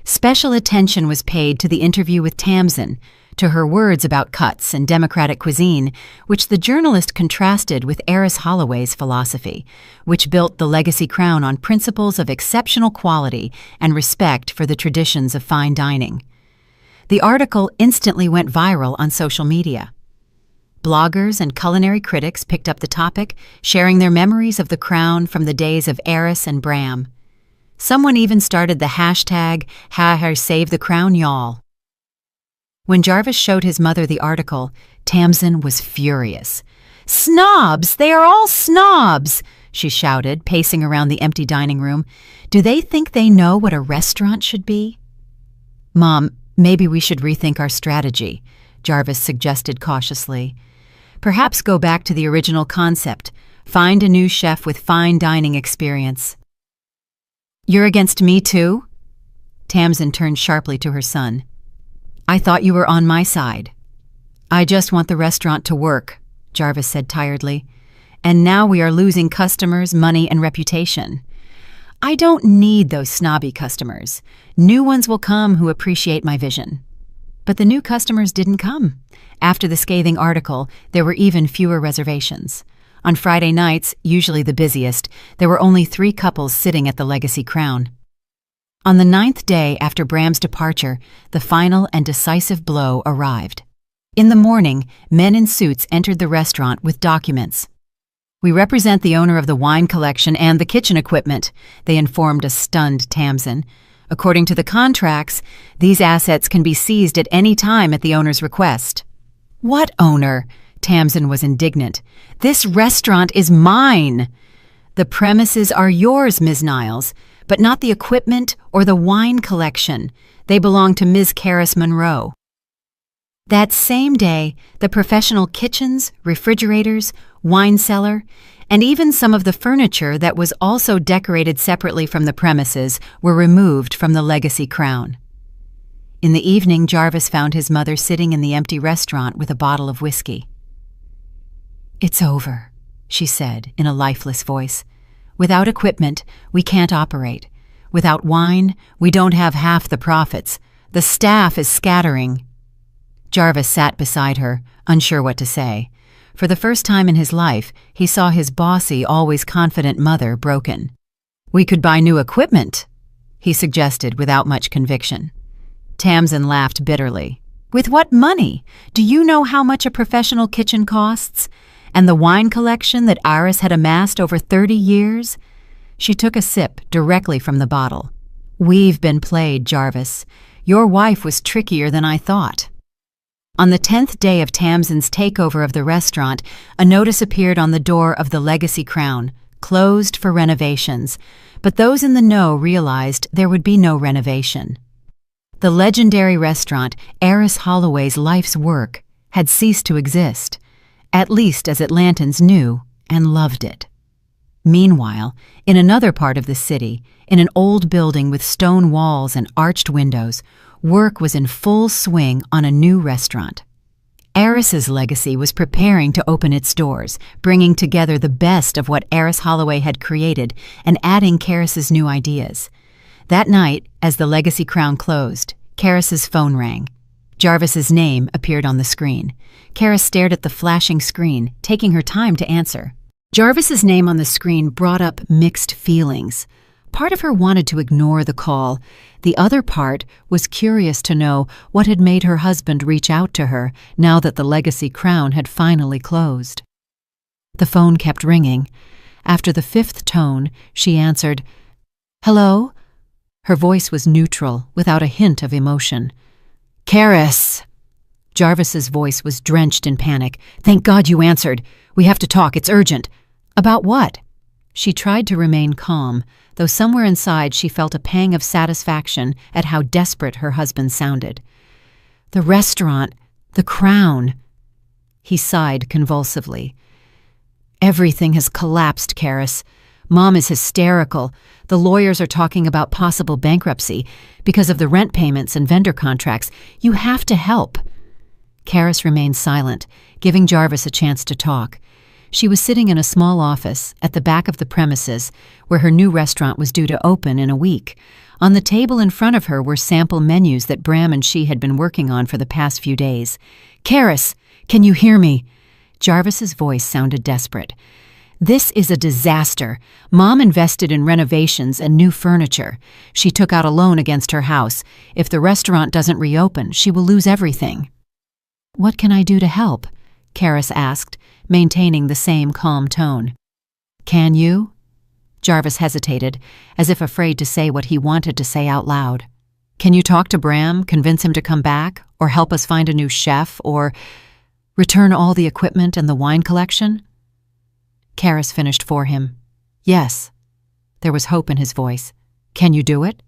Special attention was paid to the interview with Tamsin, to her words about cuts and democratic cuisine, which the journalist contrasted with Eris Holloway's philosophy, which built the Legacy Crown on principles of exceptional quality and respect for the traditions of fine dining. The article instantly went viral on social media. Bloggers and culinary critics picked up the topic, sharing their memories of the crown from the days of Eris and Bram. Someone even started the hashtag #SaveTheCrownYall. When Jarvis showed his mother the article, Tamsin was furious. "Snobs! They are all snobs!" she shouted, pacing around the empty dining room. "Do they think they know what a restaurant should be?" "Mom, maybe we should rethink our strategy," Jarvis suggested cautiously. "Perhaps go back to the original concept. Find a new chef with fine dining experience." "You're against me too?" Tamsin turned sharply to her son. "I thought you were on my side." "I just want the restaurant to work," Jarvis said tiredly. "And now we are losing customers, money, and reputation." "I don't need those snobby customers. New ones will come who appreciate my vision." But the new customers didn't come. After the scathing article, there were even fewer reservations. On Friday nights, usually the busiest, there were only 3 couples sitting at the Legacy Crown. On the 9th day after Bram's departure, the final and decisive blow arrived. In the morning, men in suits entered the restaurant with documents. "We represent the owner of the wine collection and the kitchen equipment," they informed a stunned Tamsin. "According to the contracts, these assets can be seized at any time at the owner's request." "What owner?" Tamsin was indignant. "This restaurant is mine." "The premises are yours, Ms. Niles, but not the equipment or the wine collection. They belong to Ms. Karis Monroe." That same day, the professional kitchens, refrigerators, wine cellar, and even some of the furniture that was also decorated separately from the premises were removed from the Legacy Crown. In the evening, Jarvis found his mother sitting in the empty restaurant with a bottle of whiskey. "It's over," she said in a lifeless voice. "Without equipment, we can't operate. Without wine, we don't have half the profits. The staff is scattering." Jarvis sat beside her, unsure what to say. For the first time in his life, he saw his bossy, always confident mother broken. "We could buy new equipment," he suggested without much conviction. Tamsin laughed bitterly. "With what money? Do you know how much a professional kitchen costs? And the wine collection that Iris had amassed over 30 years? She took a sip directly from the bottle. "We've been played, Jarvis. Your wife was trickier than I thought." On the 10th day of Tamsin's takeover of the restaurant, a notice appeared on the door of the Legacy Crown, closed for renovations, but those in the know realized there would be no renovation. The legendary restaurant, Eris Holloway's life's work, had ceased to exist, at least as Atlantans knew and loved it. Meanwhile, in another part of the city, in an old building with stone walls and arched windows, work was in full swing on a new restaurant. Eris's Legacy was preparing to open its doors, bringing together the best of what Eris Holloway had created and adding Karis's new ideas. That night, as the Legacy Crown closed, Karis's phone rang. Jarvis's name appeared on the screen. Karis stared at the flashing screen, taking her time to answer. Jarvis's name on the screen brought up mixed feelings. Part of her wanted to ignore the call. The other part was curious to know what had made her husband reach out to her now that the Legacy Crown had finally closed. The phone kept ringing. After the 5th tone, she answered, "Hello?" Her voice was neutral, without a hint of emotion. "Karis!" Jarvis's voice was drenched in panic. "Thank God you answered. We have to talk. It's urgent." "About what?" She tried to remain calm, though somewhere inside she felt a pang of satisfaction at how desperate her husband sounded. "The restaurant, the Crown." He sighed convulsively. "Everything has collapsed, Karis. Mom is hysterical. The lawyers are talking about possible bankruptcy because of the rent payments and vendor contracts. You have to help." Karis remained silent, giving Jarvis a chance to talk. She was sitting in a small office at the back of the premises where her new restaurant was due to open in a week. On the table in front of her were sample menus that Bram and she had been working on for the past few days. "Karis, can you hear me?" Jarvis's voice sounded desperate. "This is a disaster. Mom invested in renovations and new furniture. She took out a loan against her house. If the restaurant doesn't reopen, she will lose everything." "What can I do to help?" Karis asked, maintaining the same calm tone. Can you? Jarvis hesitated, as if afraid to say what he wanted to say out loud. Can you talk to Bram, convince him to come back, or help us find a new chef, or return all the equipment and the wine collection? Karis finished for him. Yes. There was hope in his voice. Can you do it?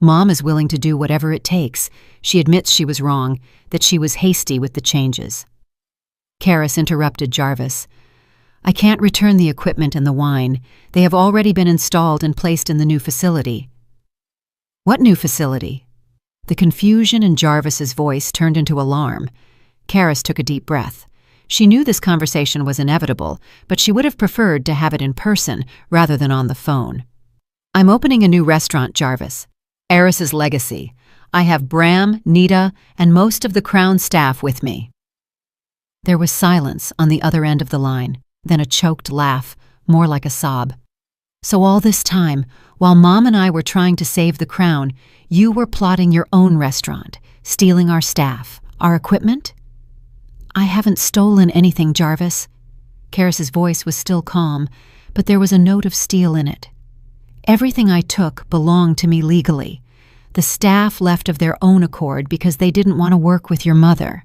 Mom is willing to do whatever it takes. She admits she was wrong, that she was hasty with the changes. Karis interrupted Jarvis. I can't return the equipment and the wine. They have already been installed and placed in the new facility. What new facility? The confusion in Jarvis's voice turned into alarm. Karis took a deep breath. She knew this conversation was inevitable, but she would have preferred to have it in person rather than on the phone. I'm opening a new restaurant, Jarvis. Eris's Legacy. I have Bram, Nita, and most of the Crown staff with me. There was silence on the other end of the line, then a choked laugh, more like a sob. So all this time, while Mom and I were trying to save the Crown, you were plotting your own restaurant, stealing our staff, our equipment? I haven't stolen anything, Jarvis. Karis's voice was still calm, but there was a note of steel in it. Everything I took belonged to me legally. The staff left of their own accord because they didn't want to work with your mother.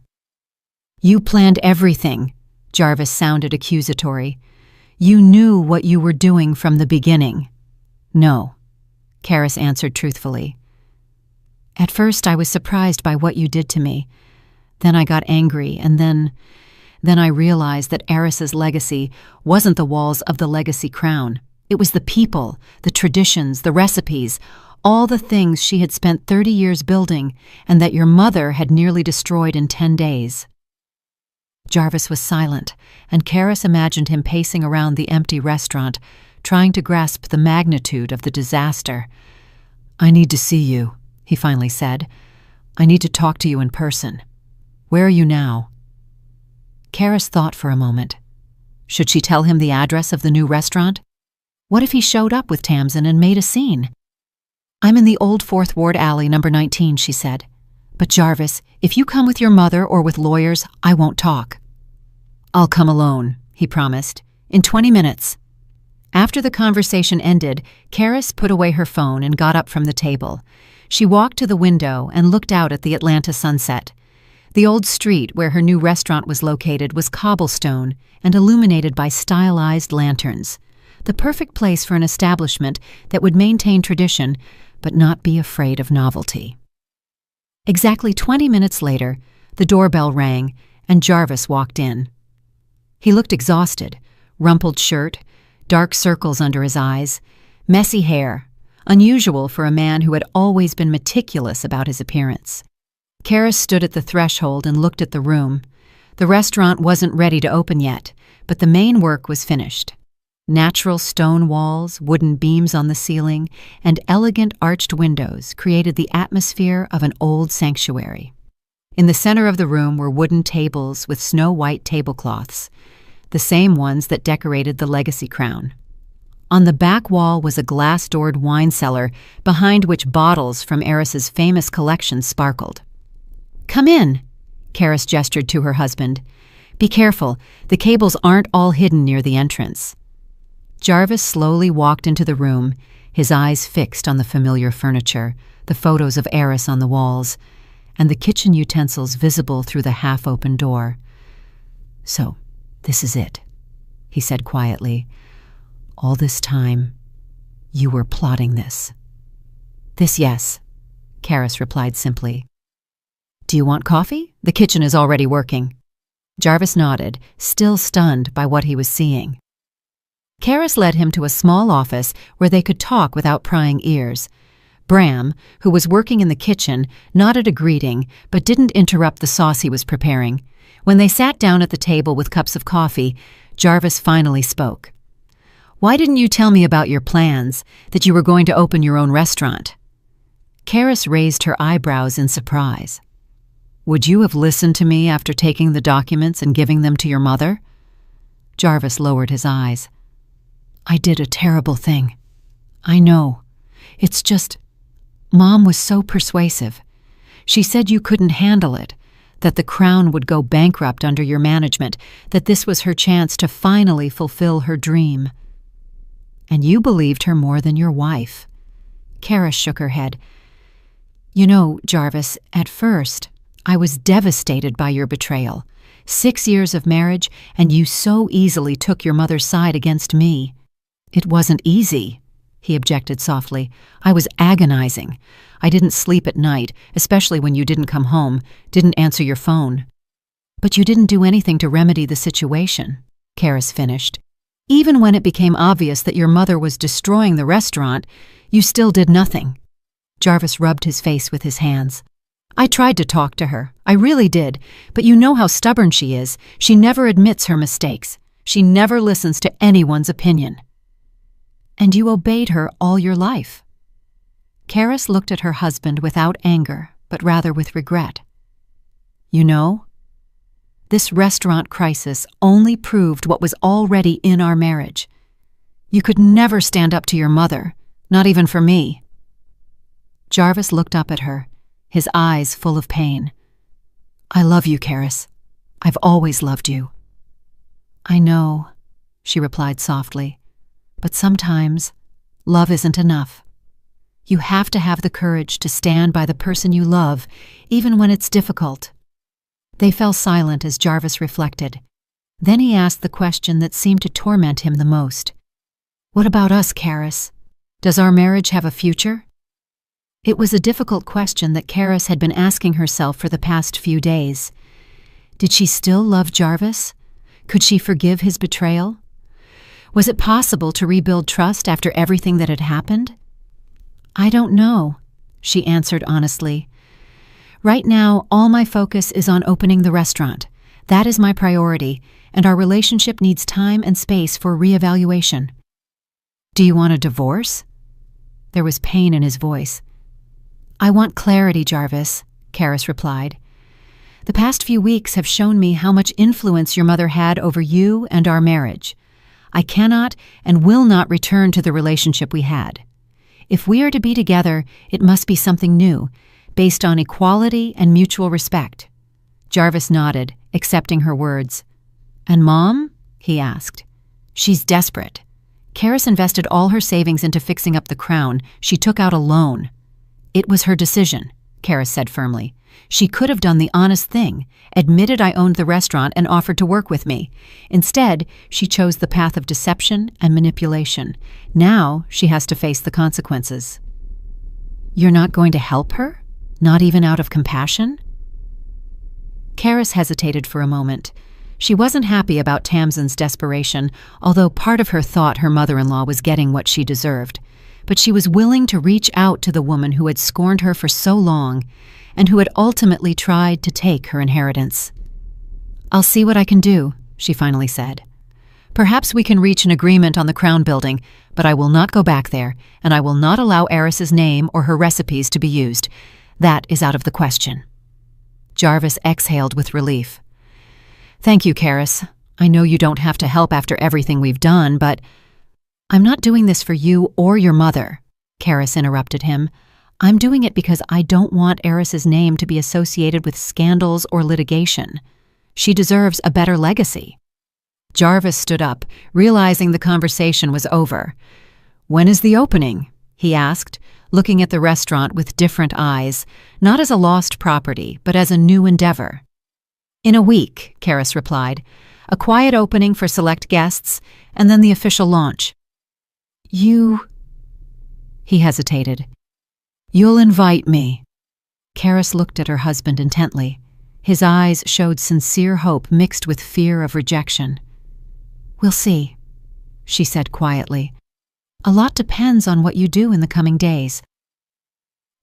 You planned everything, Jarvis sounded accusatory. You knew what you were doing from the beginning. No, Karis answered truthfully. At first I was surprised by what you did to me. Then I got angry, and then I realized that Eris's legacy wasn't the walls of the Legacy Crown. It was the people, the traditions, the recipes, all the things she had spent 30 years building and that your mother had nearly destroyed in 10 days. Jarvis was silent, and Karis imagined him pacing around the empty restaurant, trying to grasp the magnitude of the disaster. I need to see you, he finally said. I need to talk to you in person. Where are you now? Karis thought for a moment. Should she tell him the address of the new restaurant? What if he showed up with Tamsin and made a scene? I'm in the old 4th Ward alley, number 19, she said. But Jarvis, if you come with your mother or with lawyers, I won't talk. I'll come alone, he promised, in 20 minutes. After the conversation ended, Karis put away her phone and got up from the table. She walked to the window and looked out at the Atlanta sunset. The old street where her new restaurant was located was cobblestone and illuminated by stylized lanterns. The perfect place for an establishment that would maintain tradition but not be afraid of novelty. Exactly 20 minutes later, the doorbell rang and Jarvis walked in. He looked exhausted, rumpled shirt, dark circles under his eyes, messy hair, unusual for a man who had always been meticulous about his appearance. Karis stood at the threshold and looked at the room. The restaurant wasn't ready to open yet, but the main work was finished. Natural stone walls, wooden beams on the ceiling, and elegant arched windows created the atmosphere of an old sanctuary. In the center of the room were wooden tables with snow-white tablecloths, the same ones that decorated the Legacy Crown. On the back wall was a glass-doored wine cellar, behind which bottles from Eris's famous collection sparkled. Come in, Karis gestured to her husband. Be careful, the cables aren't all hidden near the entrance. Jarvis slowly walked into the room, his eyes fixed on the familiar furniture, the photos of Eris on the walls, and the kitchen utensils visible through the half-open door. So, this is it, he said quietly. All this time, you were plotting this. This, yes, Karis replied simply. Do you want coffee? The kitchen is already working. Jarvis nodded, still stunned by what he was seeing. Karis led him to a small office where they could talk without prying ears. Bram, who was working in the kitchen, nodded a greeting but didn't interrupt the sauce he was preparing. When they sat down at the table with cups of coffee, Jarvis finally spoke. Why didn't you tell me about your plans, that you were going to open your own restaurant? Karis raised her eyebrows in surprise. Would you have listened to me after taking the documents and giving them to your mother? Jarvis lowered his eyes. I did a terrible thing. I know. It's just, Mom was so persuasive. She said you couldn't handle it, that the Crown would go bankrupt under your management, that this was her chance to finally fulfill her dream. And you believed her more than your wife. Karis shook her head. You know, Jarvis, at first, I was devastated by your betrayal. 6 years of marriage, and you so easily took your mother's side against me. It wasn't easy, he objected softly. I was agonizing. I didn't sleep at night, especially when you didn't come home, didn't answer your phone. But you didn't do anything to remedy the situation, Karis finished. Even when it became obvious that your mother was destroying the restaurant, you still did nothing. Jarvis rubbed his face with his hands. I tried to talk to her. I really did. But you know how stubborn she is. She never admits her mistakes. She never listens to anyone's opinion. And you obeyed her all your life. Karis looked at her husband without anger, but rather with regret. You know, this restaurant crisis only proved what was already in our marriage. You could never stand up to your mother, not even for me. Jarvis looked up at her, his eyes full of pain. I love you, Karis. I've always loved you. I know, she replied softly, but sometimes love isn't enough. You have to have the courage to stand by the person you love, even when it's difficult. They fell silent as Jarvis reflected. Then he asked the question that seemed to torment him the most. What about us, Karis? Does our marriage have a future? It was a difficult question that Karis had been asking herself for the past few days. Did she still love Jarvis? Could she forgive his betrayal? Was it possible to rebuild trust after everything that had happened? I don't know, she answered honestly. Right now, all my focus is on opening the restaurant. That is my priority, and our relationship needs time and space for reevaluation. Do you want a divorce? There was pain in his voice. I want clarity, Jarvis, Karis replied. The past few weeks have shown me how much influence your mother had over you and our marriage. I cannot and will not return to the relationship we had. If we are to be together, it must be something new, based on equality and mutual respect. Jarvis nodded, accepting her words. And Mom? He asked. She's desperate. Karis invested all her savings into fixing up the Crown. She took out a loan. It was her decision, Karis said firmly. She could have done the honest thing, admitted I owned the restaurant and offered to work with me. Instead, she chose the path of deception and manipulation. Now she has to face the consequences. You're not going to help her? Not even out of compassion? Karis hesitated for a moment. She wasn't happy about Tamsin's desperation, although part of her thought her mother-in-law was getting what she deserved. But she was willing to reach out to the woman who had scorned her for so long and who had ultimately tried to take her inheritance. I'll see what I can do, she finally said. Perhaps we can reach an agreement on the Crown building, but I will not go back there, and I will not allow Eris's name or her recipes to be used. That is out of the question. Jarvis exhaled with relief. Thank you, Karis. I know you don't have to help after everything we've done, but I'm not doing this for you or your mother, Karis interrupted him. I'm doing it because I don't want Eris's name to be associated with scandals or litigation. She deserves a better legacy. Jarvis stood up, realizing the conversation was over. When is the opening? He asked, looking at the restaurant with different eyes, not as a lost property, but as a new endeavor. In a week, Karis replied. A quiet opening for select guests, and then the official launch. He hesitated. You'll invite me. Karis looked at her husband intently. His eyes showed sincere hope mixed with fear of rejection. We'll see, she said quietly. A lot depends on what you do in the coming days.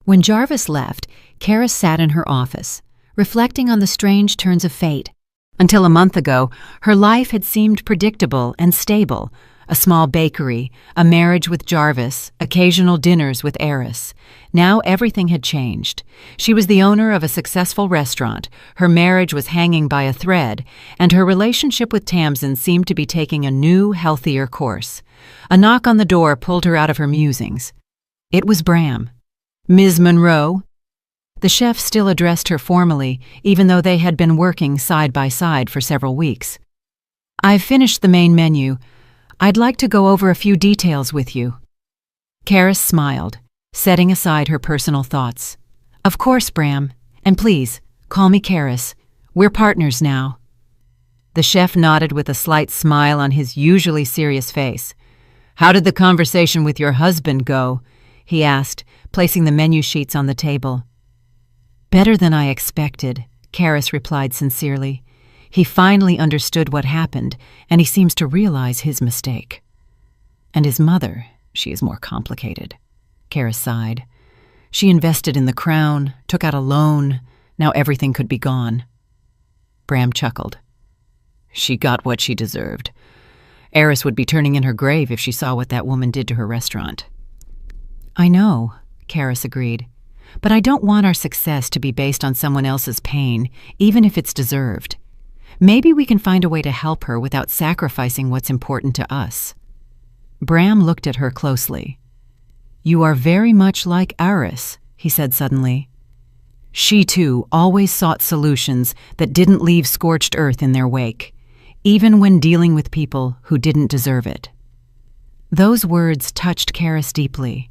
When Jarvis left, Karis sat in her office, reflecting on the strange turns of fate. Until a month ago, her life had seemed predictable and stable. A small bakery, a marriage with Jarvis, occasional dinners with Eris. Now everything had changed. She was the owner of a successful restaurant, her marriage was hanging by a thread, and her relationship with Tamsin seemed to be taking a new, healthier course. A knock on the door pulled her out of her musings. It was Bram. Ms. Monroe? The chef still addressed her formally, even though they had been working side by side for several weeks. "I've finished the main menu. I'd like to go over a few details with you." Karis smiled, setting aside her personal thoughts. "Of course, Bram. And please, call me Karis. We're partners now." The chef nodded with a slight smile on his usually serious face. "How did the conversation with your husband go?" he asked, placing the menu sheets on the table. "Better than I expected," Karis replied sincerely. "He finally understood what happened, and he seems to realize his mistake." "And his mother, she is more complicated," Karis sighed. "She invested in the crown, took out a loan. Now everything could be gone." Bram chuckled. "She got what she deserved. Eris would be turning in her grave if she saw what that woman did to her restaurant." "I know," Karis agreed. "But I don't want our success to be based on someone else's pain, even if it's deserved. Maybe we can find a way to help her without sacrificing what's important to us." Bram looked at her closely. "You are very much like Eris," he said suddenly. "She, too, always sought solutions that didn't leave scorched earth in their wake, even when dealing with people who didn't deserve it." Those words touched Karis deeply.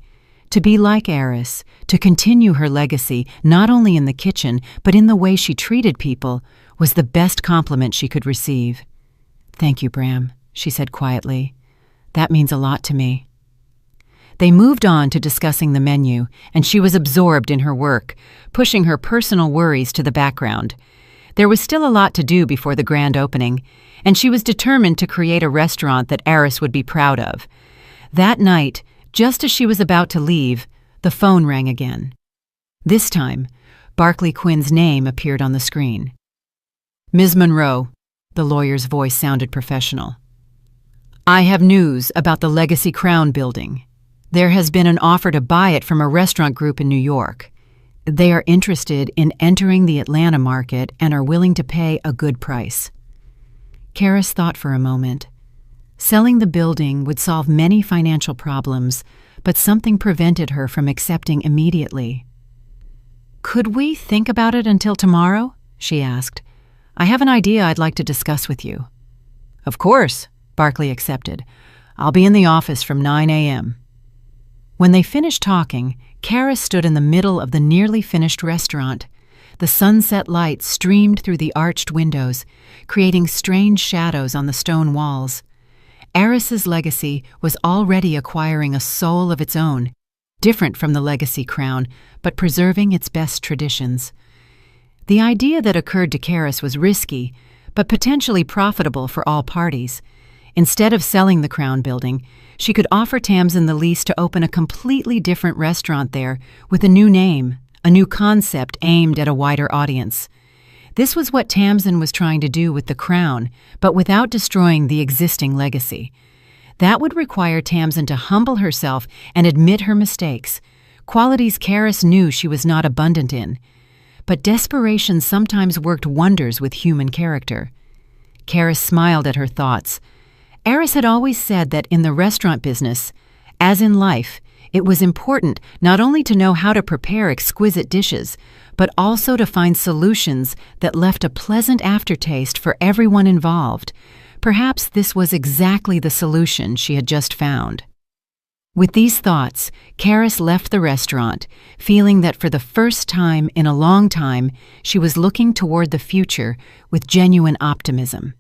To be like Eris, to continue her legacy not only in the kitchen but in the way she treated people, was the best compliment she could receive. "Thank you, Bram," she said quietly. "That means a lot to me." They moved on to discussing the menu, and she was absorbed in her work, pushing her personal worries to the background. There was still a lot to do before the grand opening, and she was determined to create a restaurant that Eris would be proud of. That night, just as she was about to leave, the phone rang again. This time, Barclay Quinn's name appeared on the screen. "Ms. Monroe," the lawyer's voice sounded professional. "I have news about the Legacy Crown building. There has been an offer to buy it from a restaurant group in New York. They are interested in entering the Atlanta market and are willing to pay a good price." Karis thought for a moment. Selling the building would solve many financial problems, but something prevented her from accepting immediately. "Could we think about it until tomorrow?" she asked. "I have an idea I'd like to discuss with you." "Of course," Barclay accepted. "I'll be in the office from 9 a.m. When they finished talking, Karis stood in the middle of the nearly finished restaurant. The sunset light streamed through the arched windows, creating strange shadows on the stone walls. Eris's legacy was already acquiring a soul of its own, different from the Legacy Crown, but preserving its best traditions. The idea that occurred to Karis was risky, but potentially profitable for all parties. Instead of selling the Crown building, she could offer Tamsin the lease to open a completely different restaurant there with a new name, a new concept aimed at a wider audience. This was what Tamsin was trying to do with the Crown, but without destroying the existing legacy. That would require Tamsin to humble herself and admit her mistakes, qualities Karis knew she was not abundant in. But desperation sometimes worked wonders with human character. Karis smiled at her thoughts. Eris had always said that in the restaurant business, as in life, it was important not only to know how to prepare exquisite dishes, but also to find solutions that left a pleasant aftertaste for everyone involved. Perhaps this was exactly the solution she had just found. With these thoughts, Karis left the restaurant, feeling that for the first time in a long time, she was looking toward the future with genuine optimism.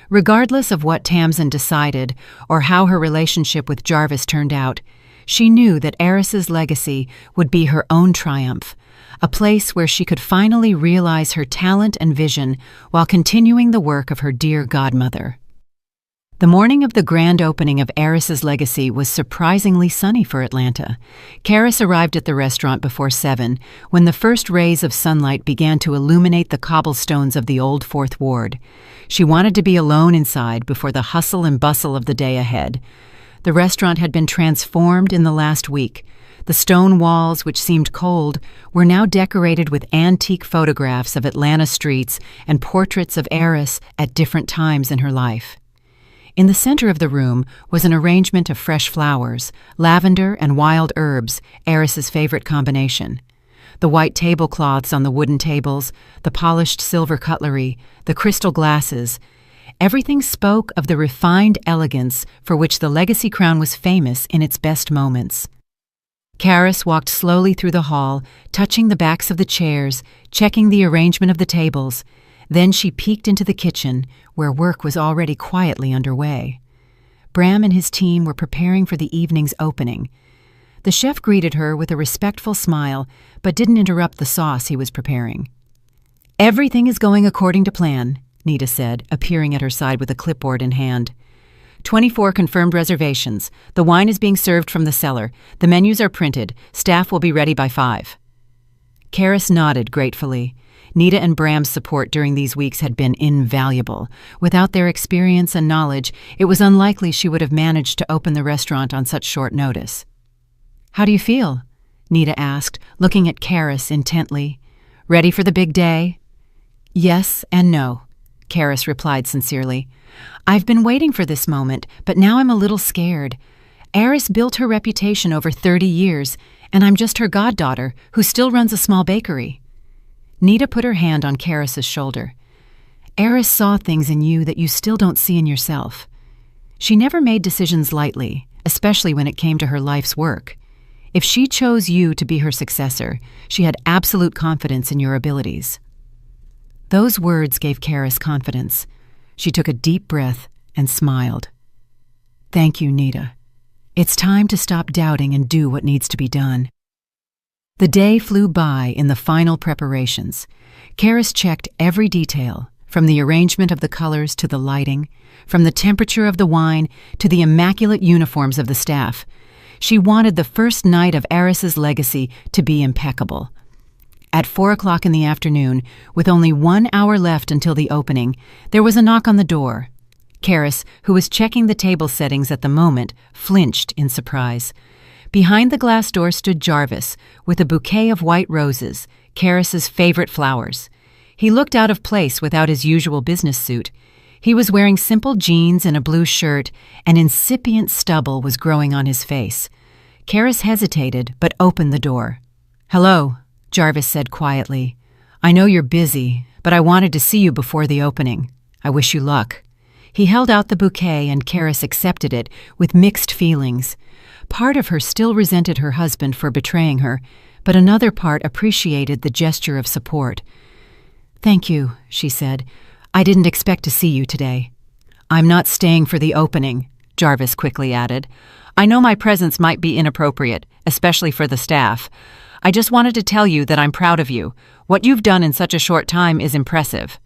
Regardless of what Tamsin decided or how her relationship with Jarvis turned out, she knew that Eris's legacy would be her own triumph, a place where she could finally realize her talent and vision while continuing the work of her dear godmother. The morning of the grand opening of Eris's legacy was surprisingly sunny for Atlanta. Karis arrived at the restaurant before 7, when the first rays of sunlight began to illuminate the cobblestones of the old Fourth Ward. She wanted to be alone inside before the hustle and bustle of the day ahead. The restaurant had been transformed in the last week. The stone walls, which seemed cold, were now decorated with antique photographs of Atlanta streets and portraits of Eris at different times in her life. In the center of the room was an arrangement of fresh flowers, lavender and wild herbs, Eris's favorite combination. The white tablecloths on the wooden tables, the polished silver cutlery, the crystal glasses. Everything spoke of the refined elegance for which the Legacy Crown was famous in its best moments. Karis walked slowly through the hall, touching the backs of the chairs, checking the arrangement of the tables. Then she peeked into the kitchen, where work was already quietly underway. Bram and his team were preparing for the evening's opening. The chef greeted her with a respectful smile, but didn't interrupt the sauce he was preparing. "Everything is going according to plan," Nita said, appearing at her side with a clipboard in hand. 24 confirmed reservations. The wine is being served from the cellar. The menus are printed. Staff will be ready by 5. Karis nodded gratefully. Nita and Bram's support during these weeks had been invaluable. Without their experience and knowledge, it was unlikely she would have managed to open the restaurant on such short notice. "How do you feel?" Nita asked, looking at Karis intently. "Ready for the big day?" "Yes and no," Karis replied sincerely. "I've been waiting for this moment, but now I'm a little scared. Eris built her reputation over 30 years, and I'm just her goddaughter, who still runs a small bakery." Nita put her hand on Karis's shoulder. "Eris saw things in you that you still don't see in yourself. She never made decisions lightly, especially when it came to her life's work. If she chose you to be her successor, she had absolute confidence in your abilities." Those words gave Karis confidence. She took a deep breath and smiled. "Thank you, Nita. It's time to stop doubting and do what needs to be done." The day flew by in the final preparations. Karis checked every detail, from the arrangement of the colors to the lighting, from the temperature of the wine to the immaculate uniforms of the staff. She wanted the first night of Eris's legacy to be impeccable. At 4 o'clock in the afternoon, with only 1 hour left until the opening, there was a knock on the door. Karis, who was checking the table settings at the moment, flinched in surprise. Behind the glass door stood Jarvis, with a bouquet of white roses, Karis's favorite flowers. He looked out of place without his usual business suit. He was wearing simple jeans and a blue shirt, and incipient stubble was growing on his face. Karis hesitated, but opened the door. "Hello," Jarvis said quietly. "I know you're busy, but I wanted to see you before the opening. I wish you luck." He held out the bouquet, and Karis accepted it with mixed feelings. Part of her still resented her husband for betraying her, but another part appreciated the gesture of support. "Thank you," she said. "I didn't expect to see you today." "I'm not staying for the opening," Jarvis quickly added. "I know my presence might be inappropriate, especially for the staff. I just wanted to tell you that I'm proud of you. What you've done in such a short time is impressive."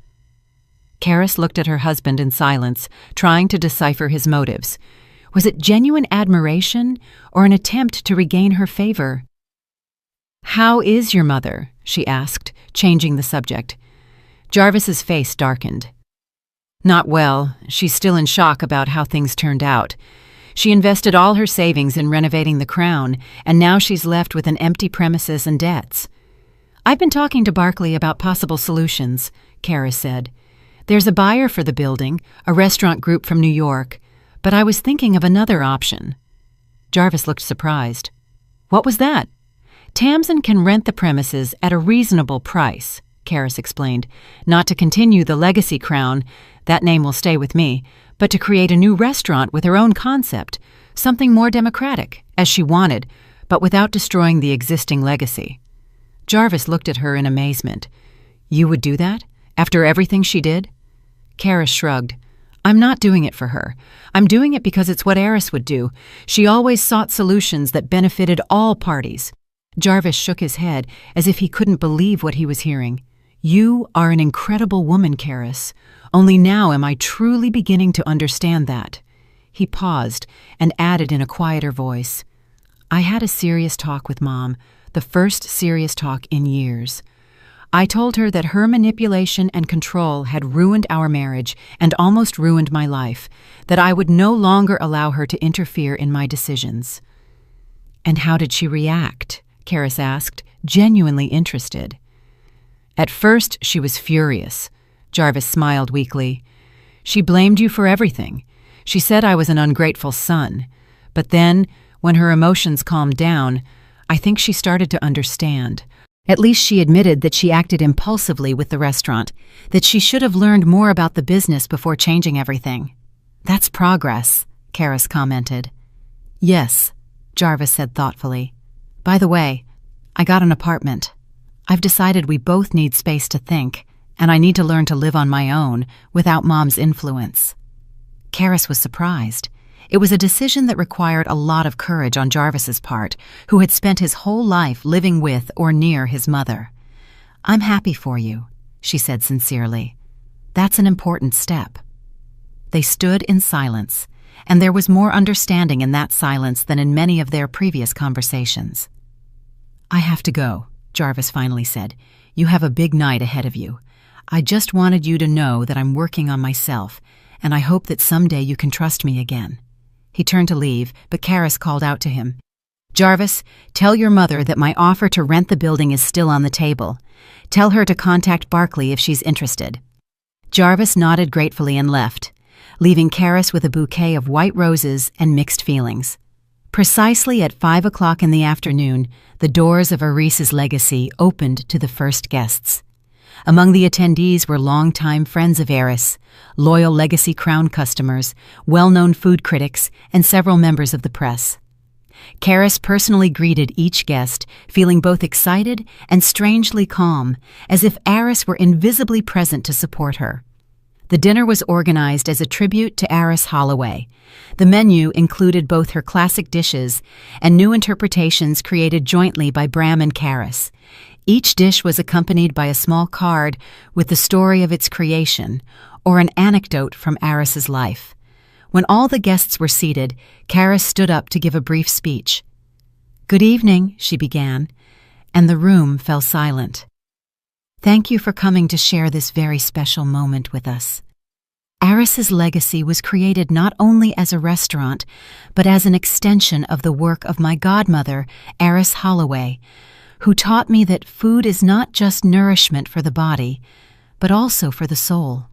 Karis looked at her husband in silence, trying to decipher his motives. Was it genuine admiration or an attempt to regain her favor? "How is your mother?" she asked, changing the subject. Jarvis's face darkened. "Not well. She's still in shock about how things turned out. She invested all her savings in renovating the Crown, and now she's left with an empty premises and debts." "I've been talking to Barclay about possible solutions," Karis said. "There's a buyer for the building, a restaurant group from New York, but I was thinking of another option." Jarvis looked surprised. "What was that?" "Tamsin can rent the premises at a reasonable price," Karis explained. "Not to continue the Legacy Crown, that name will stay with me, but to create a new restaurant with her own concept, something more democratic, as she wanted, but without destroying the existing legacy." Jarvis looked at her in amazement. "You would do that? After everything she did?" Karis shrugged. "I'm not doing it for her. I'm doing it because it's what Eris would do. She always sought solutions that benefited all parties." Jarvis shook his head as if he couldn't believe what he was hearing. "You are an incredible woman, Karis. Only now am I truly beginning to understand that." He paused and added in a quieter voice, "I had a serious talk with Mom, the first serious talk in years. I told her that her manipulation and control had ruined our marriage and almost ruined my life, that I would no longer allow her to interfere in my decisions." "And how did she react?" Karis asked, genuinely interested. "At first, she was furious." Jarvis smiled weakly. "She blamed you for everything. She said I was an ungrateful son. But then, when her emotions calmed down, I think she started to understand. At least she admitted that she acted impulsively with the restaurant, that she should have learned more about the business before changing everything. "That's progress," Karis commented. "Yes," Jarvis said thoughtfully. "By the way, I got an apartment. I've decided we both need space to think, and I need to learn to live on my own without Mom's influence." Karis was surprised. It was a decision that required a lot of courage on Jarvis's part, who had spent his whole life living with or near his mother. "I'm happy for you," she said sincerely. "That's an important step." They stood in silence, and there was more understanding in that silence than in many of their previous conversations. "I have to go," Jarvis finally said. "You have a big night ahead of you. I just wanted you to know that I'm working on myself, and I hope that someday you can trust me again." He turned to leave, but Karis called out to him. "Jarvis, tell your mother that my offer to rent the building is still on the table. Tell her to contact Barkley if she's interested." Jarvis nodded gratefully and left, leaving Karis with a bouquet of white roses and mixed feelings. Precisely at 5 o'clock in the afternoon, the doors of Aris's Legacy opened to the first guests. Among the attendees were longtime friends of Aris, loyal Legacy Crown customers, well-known food critics, and several members of the press. Karis personally greeted each guest, feeling both excited and strangely calm, as if Aris were invisibly present to support her. The dinner was organized as a tribute to Aris Holloway. The menu included both her classic dishes and new interpretations created jointly by Bram and Karis. Each dish was accompanied by a small card with the story of its creation or an anecdote from Aris's life. When all the guests were seated, Karis stood up to give a brief speech. "Good evening," she began, and the room fell silent. "Thank you for coming to share this very special moment with us. Aris's Legacy was created not only as a restaurant, but as an extension of the work of my godmother, Aris Holloway, who taught me that food is not just nourishment for the body, but also for the soul."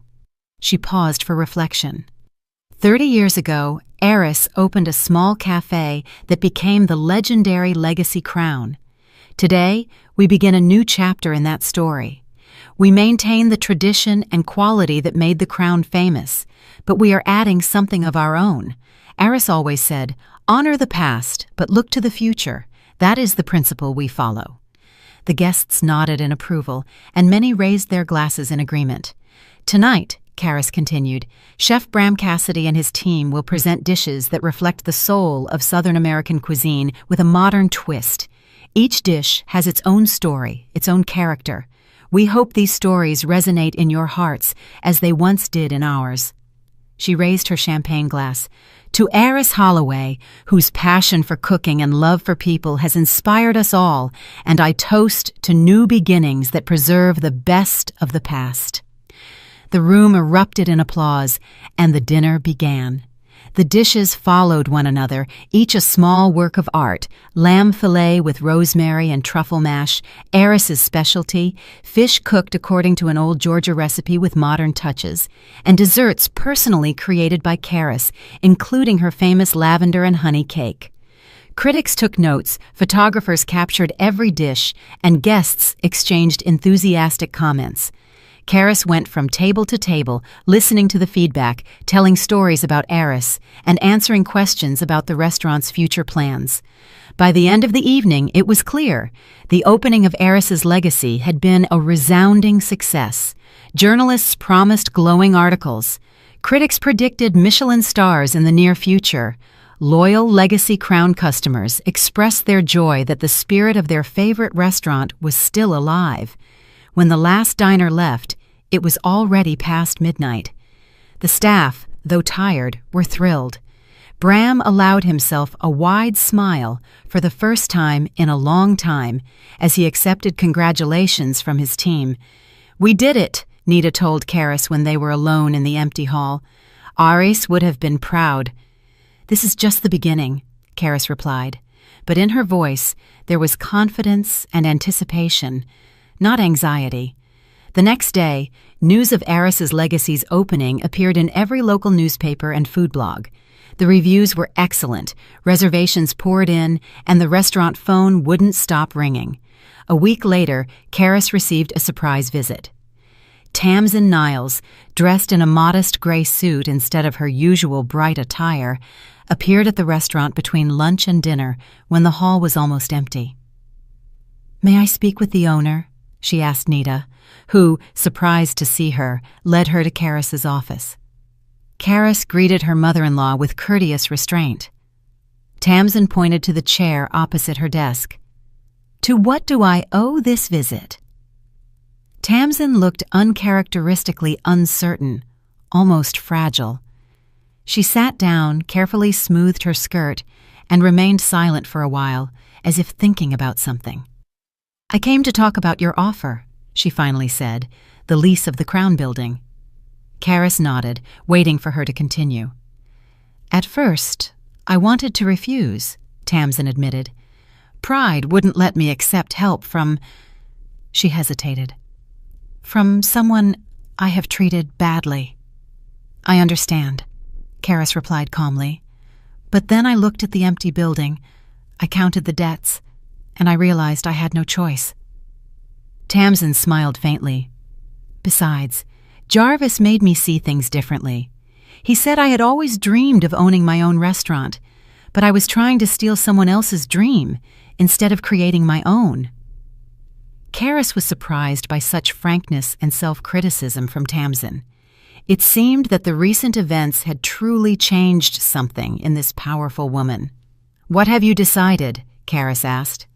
She paused for reflection. 30 years ago, Aris opened a small cafe that became the legendary Legacy Crown. Today, we begin a new chapter in that story. We maintain the tradition and quality that made the Crown famous, but we are adding something of our own. Aris always said, "Honor the past, but look to the future." That is the principle we follow. The guests nodded in approval, and many raised their glasses in agreement. "Tonight," Karis continued, "Chef Bram Cassidy and his team will present dishes that reflect the soul of Southern American cuisine with a modern twist. Each dish has its own story, its own character. We hope these stories resonate in your hearts as they once did in ours." She raised her champagne glass. "To Aris Holloway, whose passion for cooking and love for people has inspired us all, and I toast to new beginnings that preserve the best of the past." The room erupted in applause, and the dinner began. The dishes followed one another, each a small work of art: lamb fillet with rosemary and truffle mash, Aris's specialty, fish cooked according to an old Georgia recipe with modern touches, and desserts personally created by Karis, including her famous lavender and honey cake. Critics took notes, photographers captured every dish, and guests exchanged enthusiastic comments. Karis went from table to table, listening to the feedback, telling stories about Aris, and answering questions about the restaurant's future plans. By the end of the evening, it was clear. The opening of Aris's Legacy had been a resounding success. Journalists promised glowing articles. Critics predicted Michelin stars in the near future. Loyal Legacy Crown customers expressed their joy that the spirit of their favorite restaurant was still alive. When the last diner left, it was already past midnight. The staff, though tired, were thrilled. Bram allowed himself a wide smile for the first time in a long time as he accepted congratulations from his team. "We did it," Nita told Karis when they were alone in the empty hall. Aris would have been proud. "This is just the beginning," Karis replied. But in her voice, there was confidence and anticipation, not anxiety. The next day, news of Aris's Legacy's opening appeared in every local newspaper and food blog. The reviews were excellent, reservations poured in, and the restaurant phone wouldn't stop ringing. A week later, Karis received a surprise visit. Tamsin Niles, dressed in a modest gray suit instead of her usual bright attire, appeared at the restaurant between lunch and dinner when the hall was almost empty. "May I speak with the owner?" she asked Nita, who, surprised to see her, led her to Karis's office. Karis greeted her mother-in-law with courteous restraint. Tamsin pointed to the chair opposite her desk. "To what do I owe this visit?" Tamsin looked uncharacteristically uncertain, almost fragile. She sat down, carefully smoothed her skirt, and remained silent for a while, as if thinking about something. "I came to talk about your offer," she finally said, "the lease of the Crown Building." Karis nodded, waiting for her to continue. "At first, I wanted to refuse," Tamsin admitted. "Pride wouldn't let me accept help from—" She hesitated. "From someone I have treated badly." "I understand," Karis replied calmly. "But then I looked at the empty building, I counted the debts, and I realized I had no choice." Tamsin smiled faintly. "Besides, Jarvis made me see things differently. He said I had always dreamed of owning my own restaurant, but I was trying to steal someone else's dream instead of creating my own." Karis was surprised by such frankness and self-criticism from Tamsin. It seemed that the recent events had truly changed something in this powerful woman. "What have you decided?" Karis asked.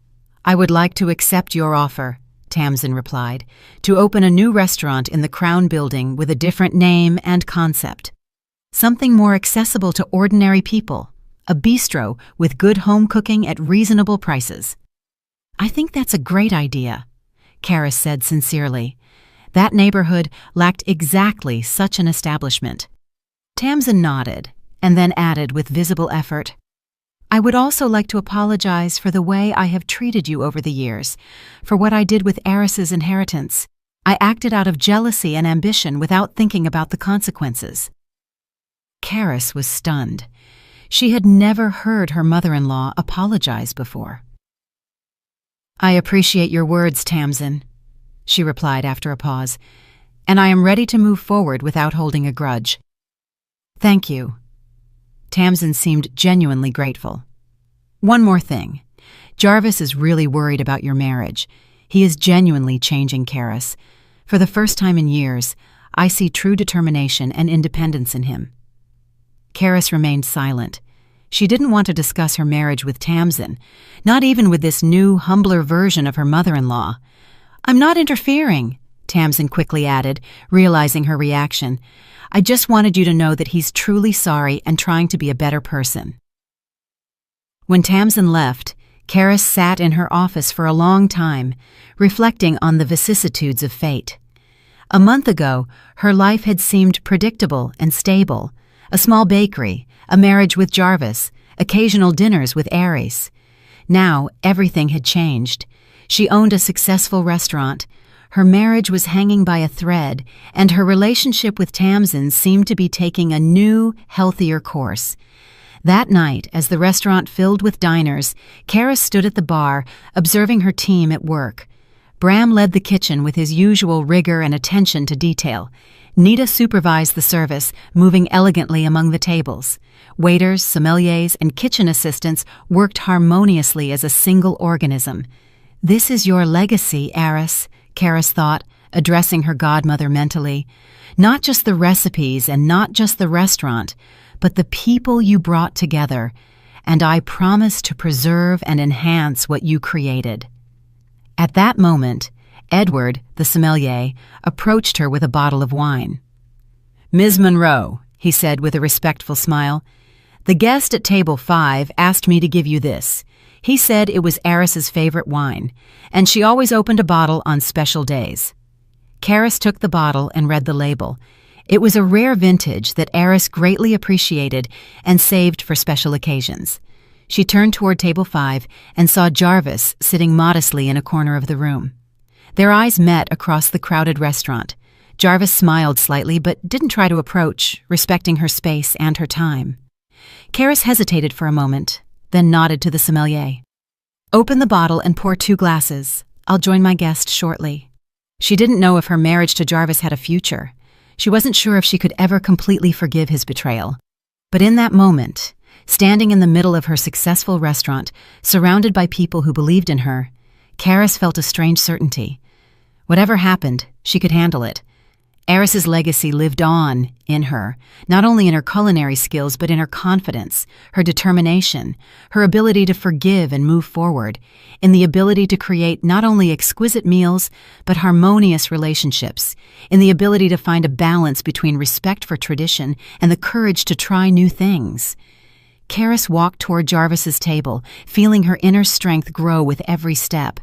"I would like to accept your offer," Tamsin replied, "to open a new restaurant in the Crown Building with a different name and concept. Something more accessible to ordinary people, a bistro with good home cooking at reasonable prices." "I think that's a great idea," Karis said sincerely. That neighborhood lacked exactly such an establishment. Tamsin nodded, and then added with visible effort, "I would also like to apologize for the way I have treated you over the years, for what I did with Eris's inheritance. I acted out of jealousy and ambition without thinking about the consequences." Karis was stunned. She had never heard her mother-in-law apologize before. "I appreciate your words, Tamsin," she replied after a pause, "and I am ready to move forward without holding a grudge." "Thank you." Tamsin seemed genuinely grateful. "One more thing. Jarvis is really worried about your marriage. He is genuinely changing Karis. For the first time in years, I see true determination and independence in him." Karis remained silent. She didn't want to discuss her marriage with Tamsin, not even with this new, humbler version of her mother-in-law. "I'm not interfering," Tamsin quickly added, realizing her reaction. "I just wanted you to know that he's truly sorry and trying to be a better person." When Tamsin left, Karis sat in her office for a long time, reflecting on the vicissitudes of fate. A month ago, her life had seemed predictable and stable. A small bakery, a marriage with Jarvis, occasional dinners with Aries. Now, everything had changed. She owned a successful restaurant. Her marriage was hanging by a thread, and her relationship with Tamsin seemed to be taking a new, healthier course. That night, as the restaurant filled with diners, Karis stood at the bar, observing her team at work. Bram led the kitchen with his usual rigor and attention to detail. Nita supervised the service, moving elegantly among the tables. Waiters, sommeliers, and kitchen assistants worked harmoniously as a single organism. "This is your legacy, Eris," Karis thought, addressing her godmother mentally. "Not just the recipes and not just the restaurant, but the people you brought together, and I promise to preserve and enhance what you created." At that moment, Edward, the sommelier, approached her with a bottle of wine. "Ms. Monroe," he said with a respectful smile, "the guest at table 5 asked me to give you this. He said it was Eris's favorite wine, and she always opened a bottle on special days." Karis took the bottle and read the label. It was a rare vintage that Eris greatly appreciated and saved for special occasions. She turned toward table 5 and saw Jarvis sitting modestly in a corner of the room. Their eyes met across the crowded restaurant. Jarvis smiled slightly but didn't try to approach, respecting her space and her time. Karis hesitated for a moment, then nodded to the sommelier. "Open the bottle and pour 2 glasses. I'll join my guest shortly." She didn't know if her marriage to Jarvis had a future. She wasn't sure if she could ever completely forgive his betrayal. But in that moment, standing in the middle of her successful restaurant, surrounded by people who believed in her, Karis felt a strange certainty. Whatever happened, she could handle it. Eris's legacy lived on in her, not only in her culinary skills but in her confidence, her determination, her ability to forgive and move forward, in the ability to create not only exquisite meals but harmonious relationships, in the ability to find a balance between respect for tradition and the courage to try new things. Karis walked toward Jarvis's table, feeling her inner strength grow with every step.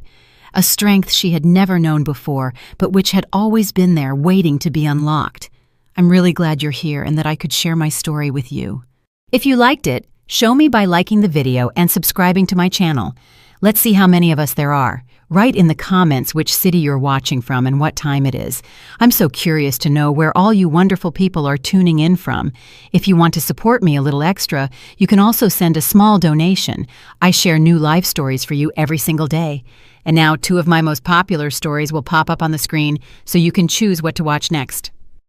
A strength she had never known before, but which had always been there waiting to be unlocked. "I'm really glad you're here and that I could share my story with you." If you liked it, show me by liking the video and subscribing to my channel. Let's see how many of us there are. Write in the comments which city you're watching from and what time it is. I'm so curious to know where all you wonderful people are tuning in from. If you want to support me a little extra, you can also send a small donation. I share new life stories for you every single day. And now 2 of my most popular stories will pop up on the screen so you can choose what to watch next.